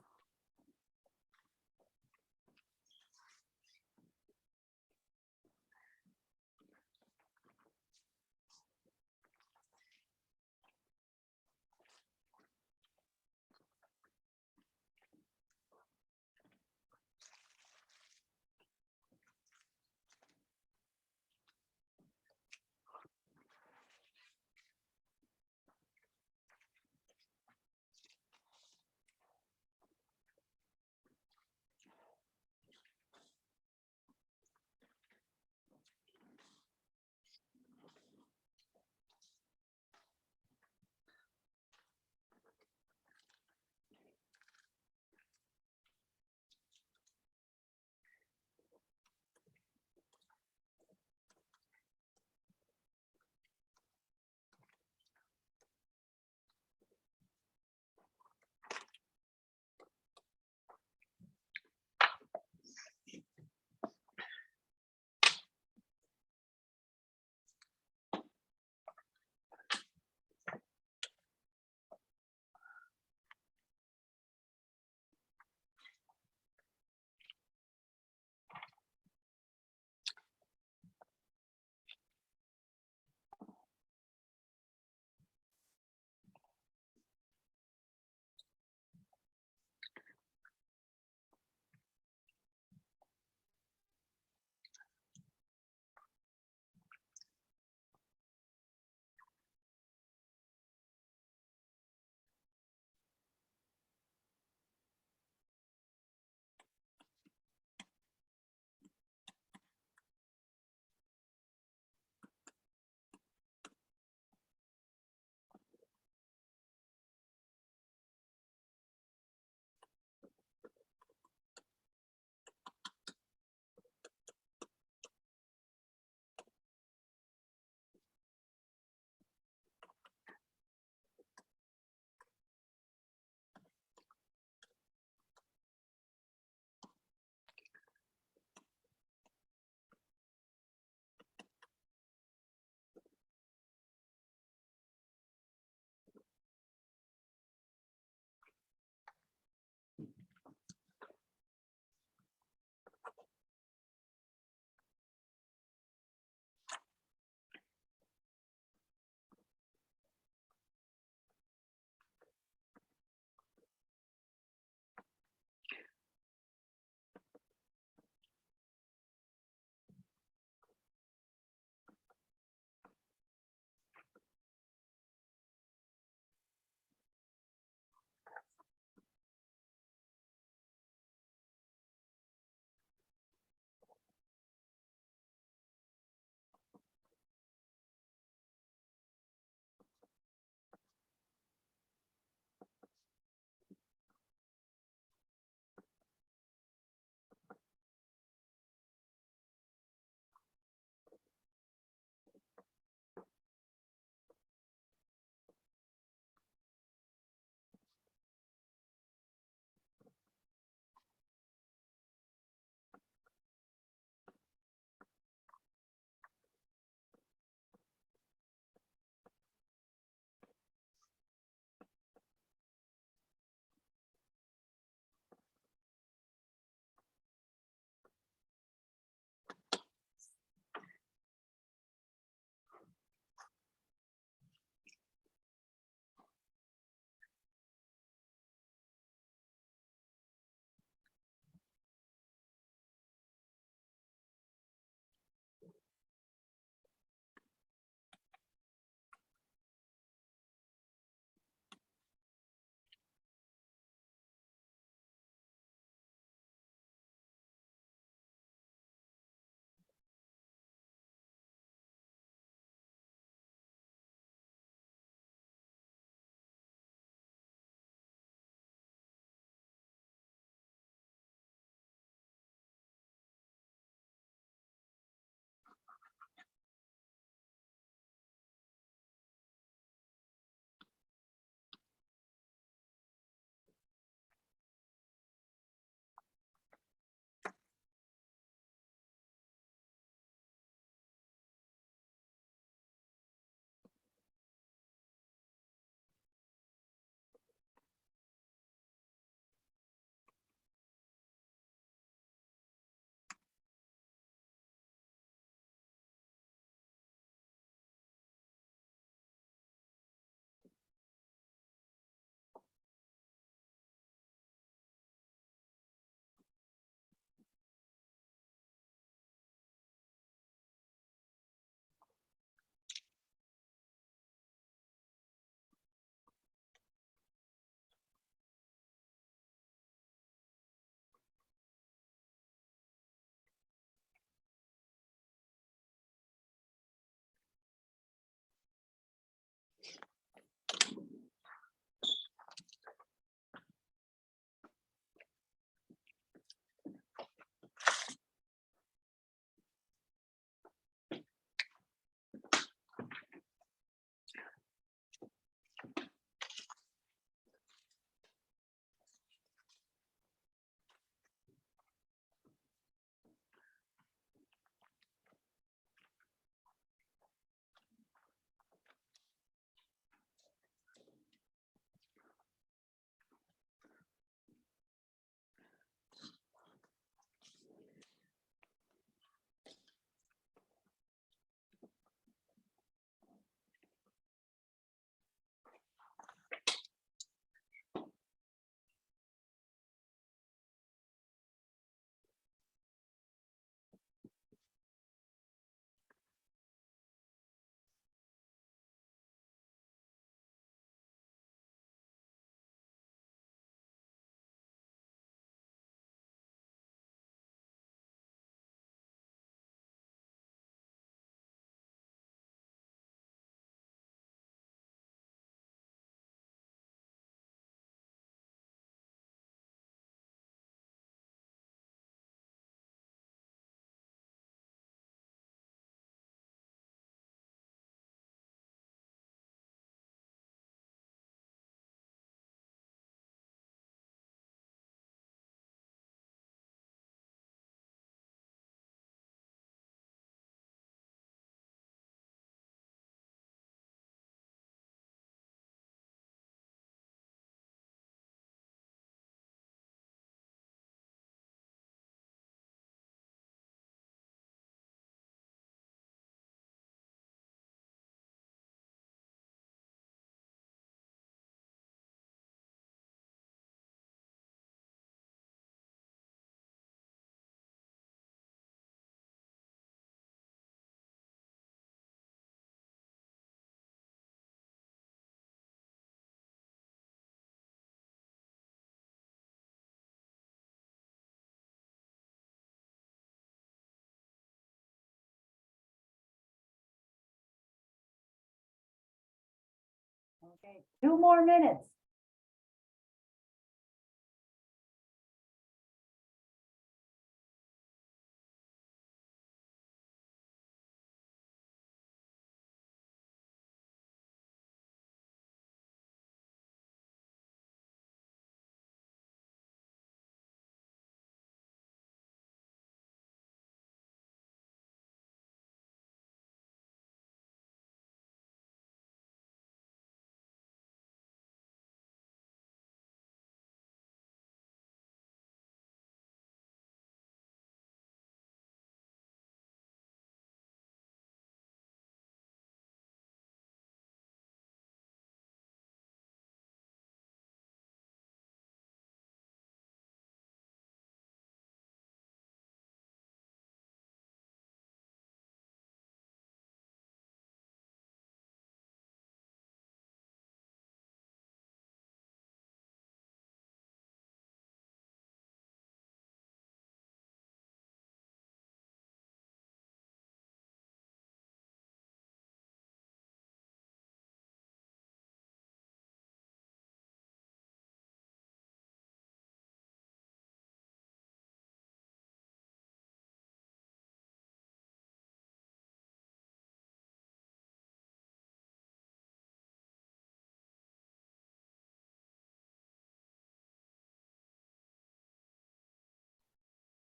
Okay, 2 more minutes.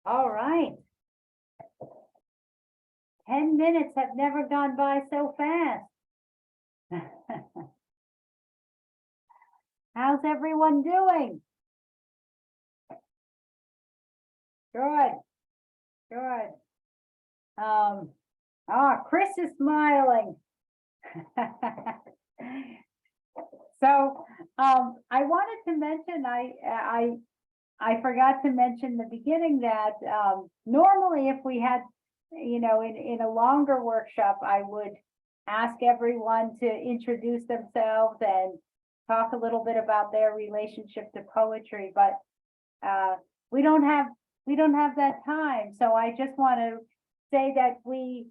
All right. 10 minutes have never gone by so fast. How's everyone doing? Good, good. Chris is smiling. So, I wanted to mention, I forgot to mention in the beginning that, normally if we had, in a longer workshop, I would ask everyone to introduce themselves and talk a little bit about their relationship to poetry, but, we don't have that time. So I just want to say that we,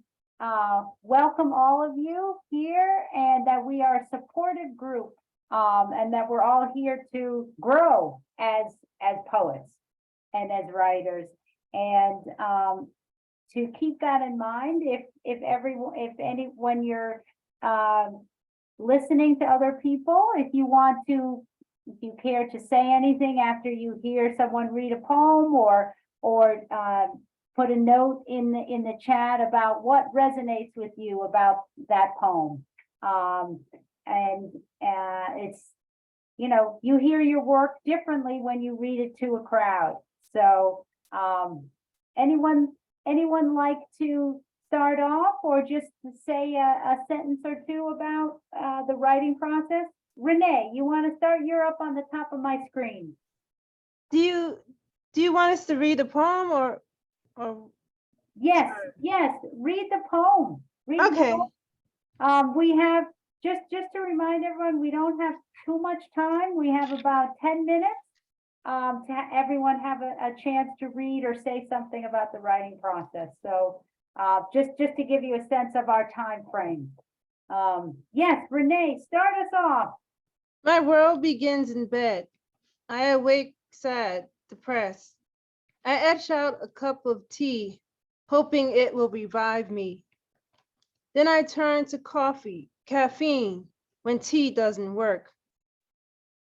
welcome all of you here and that we are a supportive group, and that we're all here to grow as poets and as writers. And, to keep that in mind, when you're, listening to other people, if you care to say anything after you hear someone read a poem, or put a note in the chat about what resonates with you about that poem. It's, you hear your work differently when you read it to a crowd. So, anyone like to start off, or just say a sentence or two about the writing process? Renee, you want to start? You're up on the top of my screen. Do you want us to read the poem or Yes, read the poem. Read the okay. poem. We have, just to remind everyone, we don't have too much time. We have about 10 minutes everyone have a chance to read or say something about the writing process. So just to give you a sense of our time frame. Yes, Renee, start us off. My world begins in bed. I awake sad, depressed. I etch out a cup of tea, hoping it will revive me. Then I turn to coffee, caffeine, when tea doesn't work.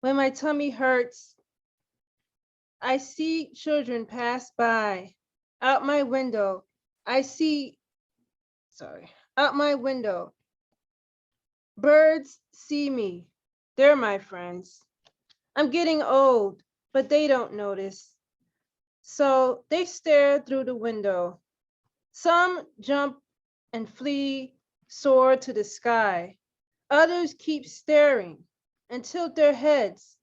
When my tummy hurts, I see children pass by. Out my window, out my window. Birds see me. They're my friends. I'm getting old, but they don't notice. So they stare through the window. Some jump and flee, soar to the sky. Others keep staring and tilt their heads.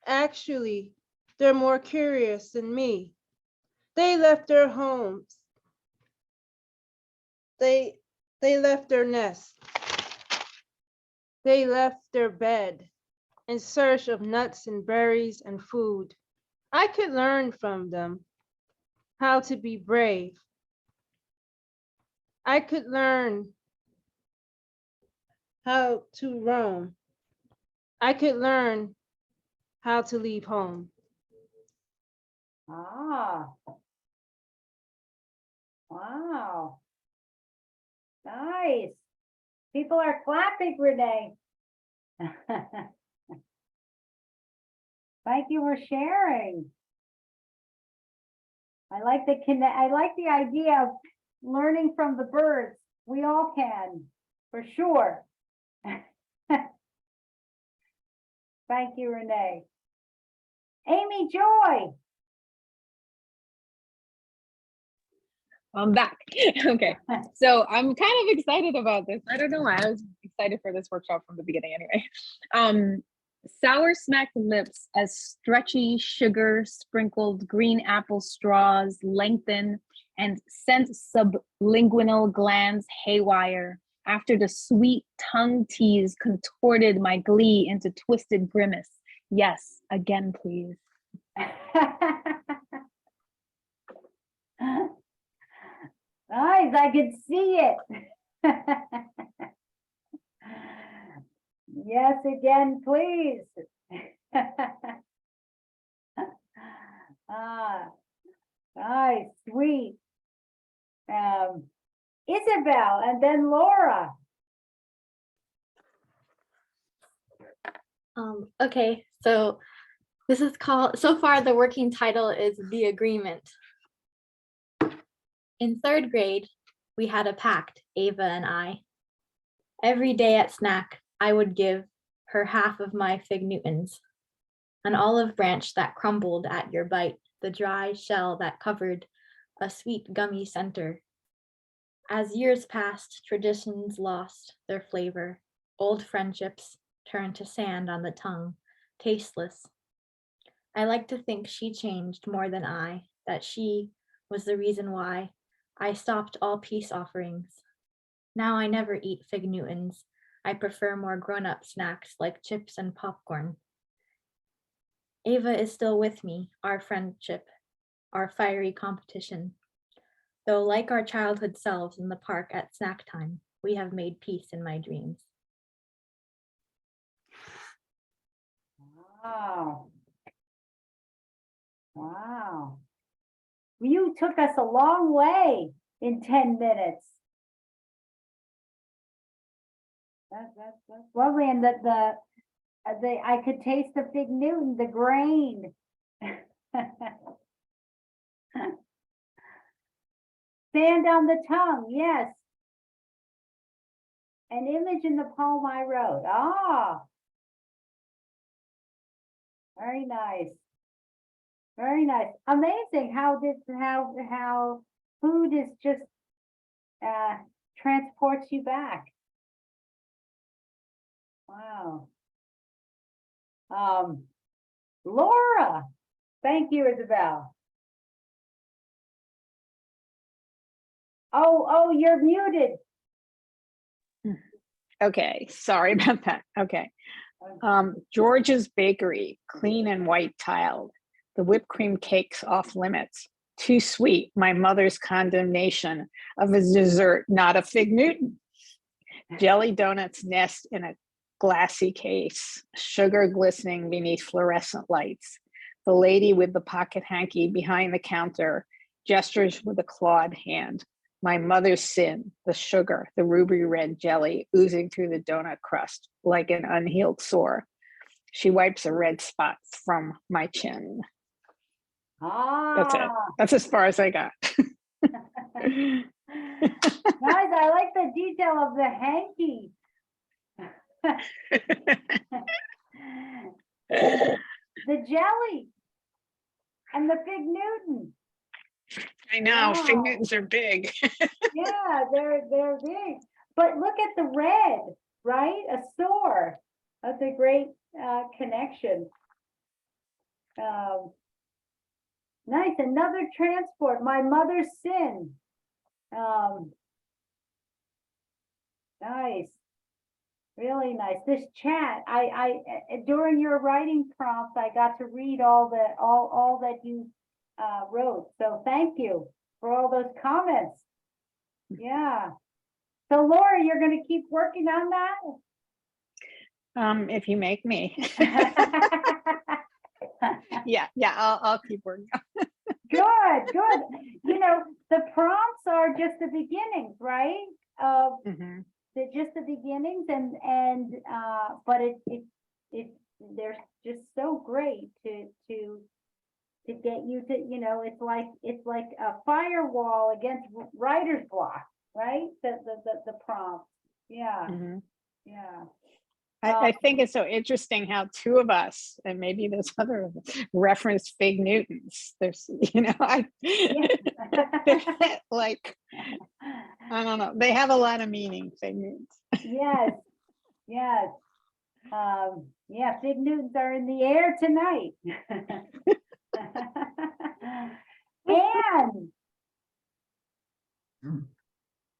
Actually, they're more curious than me. They left their homes. They left their nest. They left their bed in search of nuts and berries and food. I could learn from them how to be brave. I could learn how to roam. I could learn how to leave home. Ah. Wow. Nice. People are clapping, Renee. Thank you for sharing. I like the idea of learning from the birds. We all can, for sure. Thank you, Renee. Amy Joy. I'm back. Okay. So I'm kind of excited about this. I don't know why. I was excited for this workshop from the beginning anyway. Sour smacked lips as stretchy sugar sprinkled green apple straws lengthen and sent sublingual glands haywire after the sweet tongue tease contorted my glee into twisted grimace. Yes, again, please. Nice, I can see it. Yes, again, please. Ah, nice, sweet. Isabel and then Laura. Okay, so this is called, so far the working title is The Agreement. In third grade, we had a pact, Ava and I. Every day at snack, I would give her half of my fig Newtons, an olive branch that crumbled at your bite, the dry shell that covered a sweet gummy center. As years passed, traditions lost their flavor. Old friendships turned to sand on the tongue, tasteless. I like to think she changed more than I, that she was the reason why I stopped all peace offerings. Now I never eat fig Newtons. I prefer more grown-up snacks like chips and popcorn. Ava is still with me, our friendship, our fiery competition. Though like our childhood selves in the park at snack time, we have made peace in my dreams. Wow. Wow. You took us a long way in 10 minutes. That's lovely. And I could taste the fig Newton, the grain. Sand on the tongue, yes. An image in the poem I wrote. Ah. Very nice. Very nice. Amazing how food is just transports you back. Wow. Laura. Thank you, Isabel. Oh, you're muted. Okay, sorry about that. Okay. George's Bakery, clean and white tiled. The whipped cream cakes off limits. Too sweet, my mother's condemnation of a dessert, not a fig Newton. Jelly donuts nest in a glassy case, sugar glistening beneath fluorescent lights. The lady with the pocket hanky behind the counter gestures with a clawed hand. My mother's sin, the sugar, the ruby red jelly oozing through the donut crust like an unhealed sore. She wipes a red spot from my chin. That's it. That's as far as I got. Guys, I like the detail of the hanky. The jelly and the fig Newton. I know, Wow. fig Newtons are big. Yeah, they're big. But look at the red, right? A sore. That's a great connection. Nice. Another transport. My mother's sin. Nice. Really nice. This chat, I during your writing prompts, I got to read all that you wrote. So thank you for all those comments. Yeah. So Laura, you're going to keep working on that? If you make me. Yeah, I'll keep working. Good, good. You know, the prompts are just the beginnings, right? Mhm. They're just the beginnings, but they're just so great to get you to, you know, it's like a firewall against writer's block, right? The prompt. Yeah, Mhm. yeah. I think it's so interesting how two of us, and maybe there's other of us, reference Fig Newtons. There's, you know, like, I don't know. They have a lot of meaning, Fig Newtons. Yes, yes. Yeah, Fig Newtons are in the air tonight. And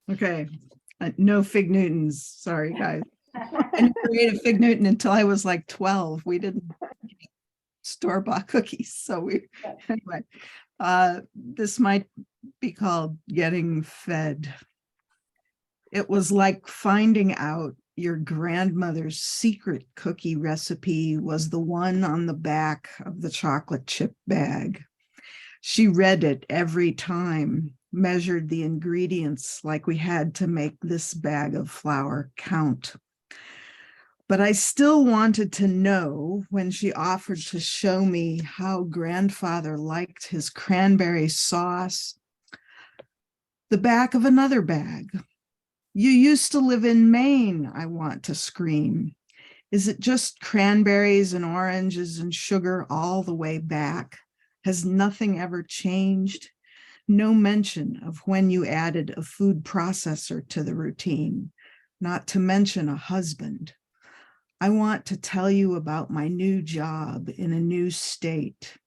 Okay, no Fig Newtons. Sorry, guys. I never ate a Fig Newton until I was like 12. We didn't store-bought cookies. So anyway, this might be called getting fed. It was like finding out your grandmother's secret cookie recipe was the one on the back of the chocolate chip bag. She read it every time, measured the ingredients like we had to make this bag of flour count. But I still wanted to know when she offered to show me how grandfather liked his cranberry sauce. The back of another bag. You used to live in Maine, I want to scream. Is it just cranberries and oranges and sugar all the way back? Has nothing ever changed? No mention of when you added a food processor to the routine, not to mention a husband. I want to tell you about my new job in a new state,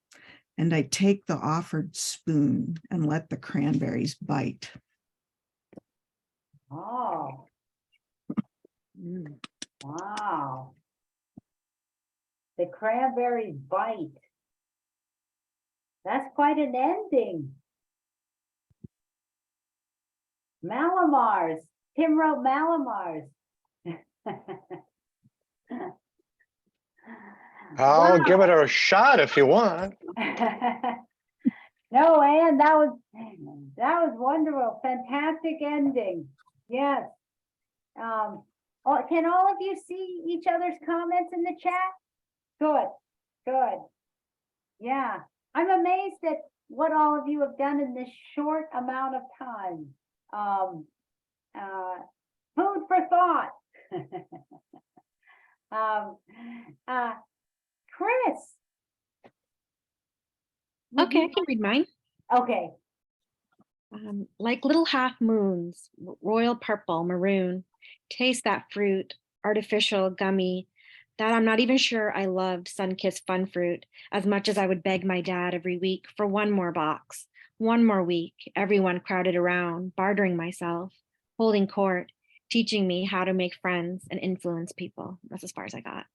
and I take the offered spoon and let the cranberries bite. oh, wow. The cranberry bite. That's quite an ending. Malamars. Tim wrote Malamars. I'll give it a shot if you want. No, Anne, that was wonderful. Fantastic ending. Yes. Can all of you see each other's comments in the chat? Good, good. Yeah, I'm amazed at what all of you have done in this short amount of time. Food for thought. Chris. would Okay, I you can read mine. Okay. Like little half moons, royal purple, maroon. Taste that fruit, artificial, gummy, that I'm not even sure I loved sun-kissed fun fruit as much as I would beg my dad every week for one more box, one more week, everyone crowded around, bartering myself, holding court, teaching me how to make friends and influence people. That's as far as I got.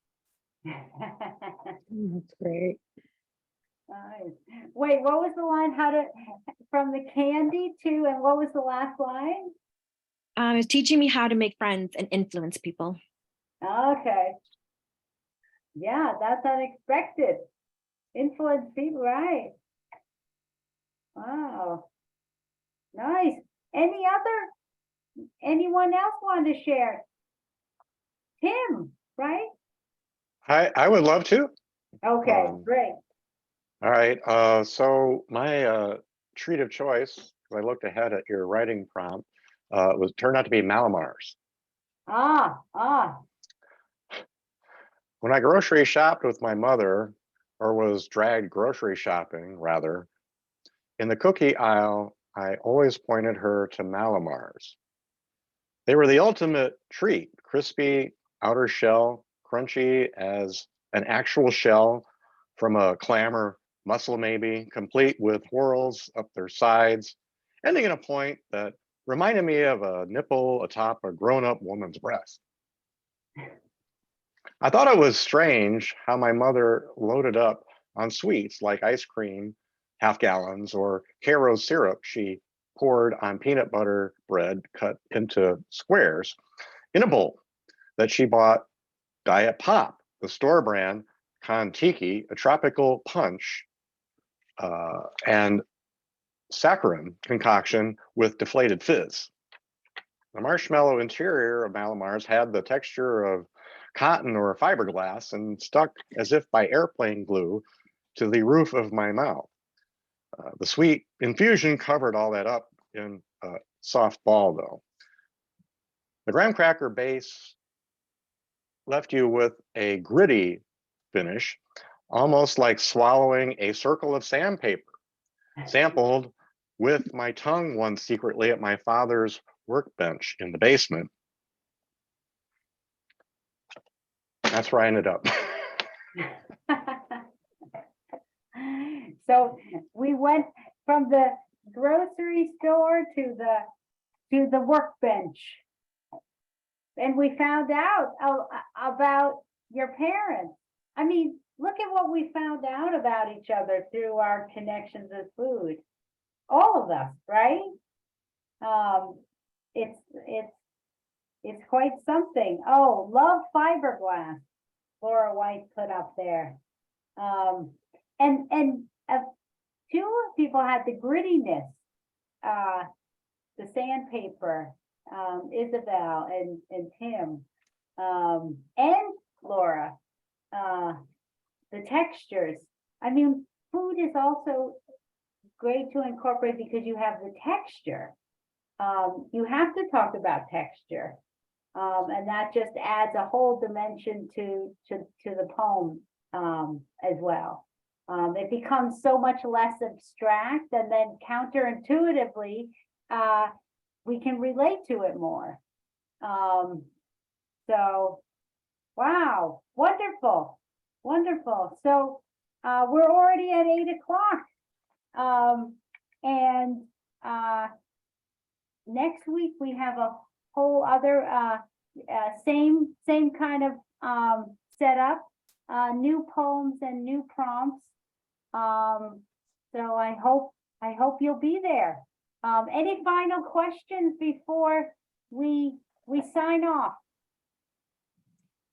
That's great. Nice. Wait, what was the line? From the candy to, and what was the last line? It's teaching me how to make friends and influence people. Okay. Yeah, that's unexpected. Influence people, right? Wow. Nice. Anyone else want to share? Tim, right? I would love to. Okay, great. All right. So my treat of choice, because I looked ahead at your writing prompt, turned out to be Malamars. Ah. When I grocery shopped with my mother, or was dragged grocery shopping, rather, in the cookie aisle, I always pointed her to Malamars. They were the ultimate treat, crispy outer shell, crunchy as an actual shell from a clam or mussel maybe, complete with whorls up their sides, ending in a point that reminded me of a nipple atop a grown-up woman's breast. I thought it was strange how my mother loaded up on sweets like ice cream, half gallons, or Caro syrup she poured on peanut butter bread cut into squares in a bowl that she bought Diet Pop, the store brand, Kon-Tiki, a tropical punch, and saccharin concoction with deflated fizz. The marshmallow interior of Mallomars had the texture of cotton or fiberglass and stuck as if by airplane glue to the roof of my mouth. The sweet infusion covered all that up in a soft ball, though. The graham cracker base left you with a gritty finish, almost like swallowing a circle of sandpaper, sampled with my tongue once secretly at my father's workbench in the basement. That's where I ended up. So we went from the grocery store to the workbench. And we found out about your parents. I mean, look at what we found out about each other through our connections with food. All of us, right? It's quite something. Oh, love fiberglass. Laura White put up there. And two people had the grittiness, the sandpaper, Isabel and Tim, and Laura, the textures. I mean, food is also great to incorporate because you have the texture. You have to talk about texture. And that just adds a whole dimension to the poem as well. It becomes so much less abstract, and then counterintuitively, we can relate to it more. So, wow, wonderful, wonderful. So we're already at 8 o'clock. And next week we have a whole other same kind of setup, new poems and new prompts. So I hope you'll be there. Any final questions before we sign off?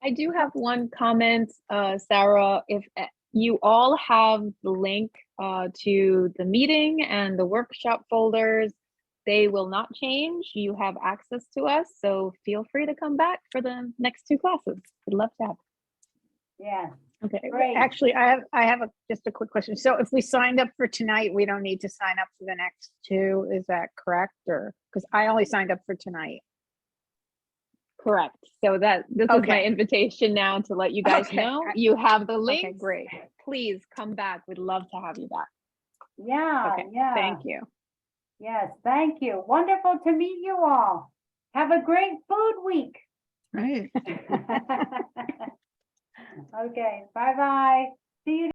I do have one comment, Sarah. If you all have the link to the meeting and the workshop folders, they will not change. You have access to us, so feel free to come back for the next 2 classes. We'd love to have. Yeah. Okay, Great. actually, I have just a quick question. So if we signed up for tonight, we don't need to sign up for the next 2, is that correct? Or, because I only signed up for tonight. Correct. So this is my Okay. invitation now to let you guys Okay. know you have the link. Okay, great. Please come back. We'd love to have you back. Yeah, Okay, yeah. thank you. Yes, thank you. Wonderful to meet you all. Have a great food week. Right. Okay, bye-bye. See you.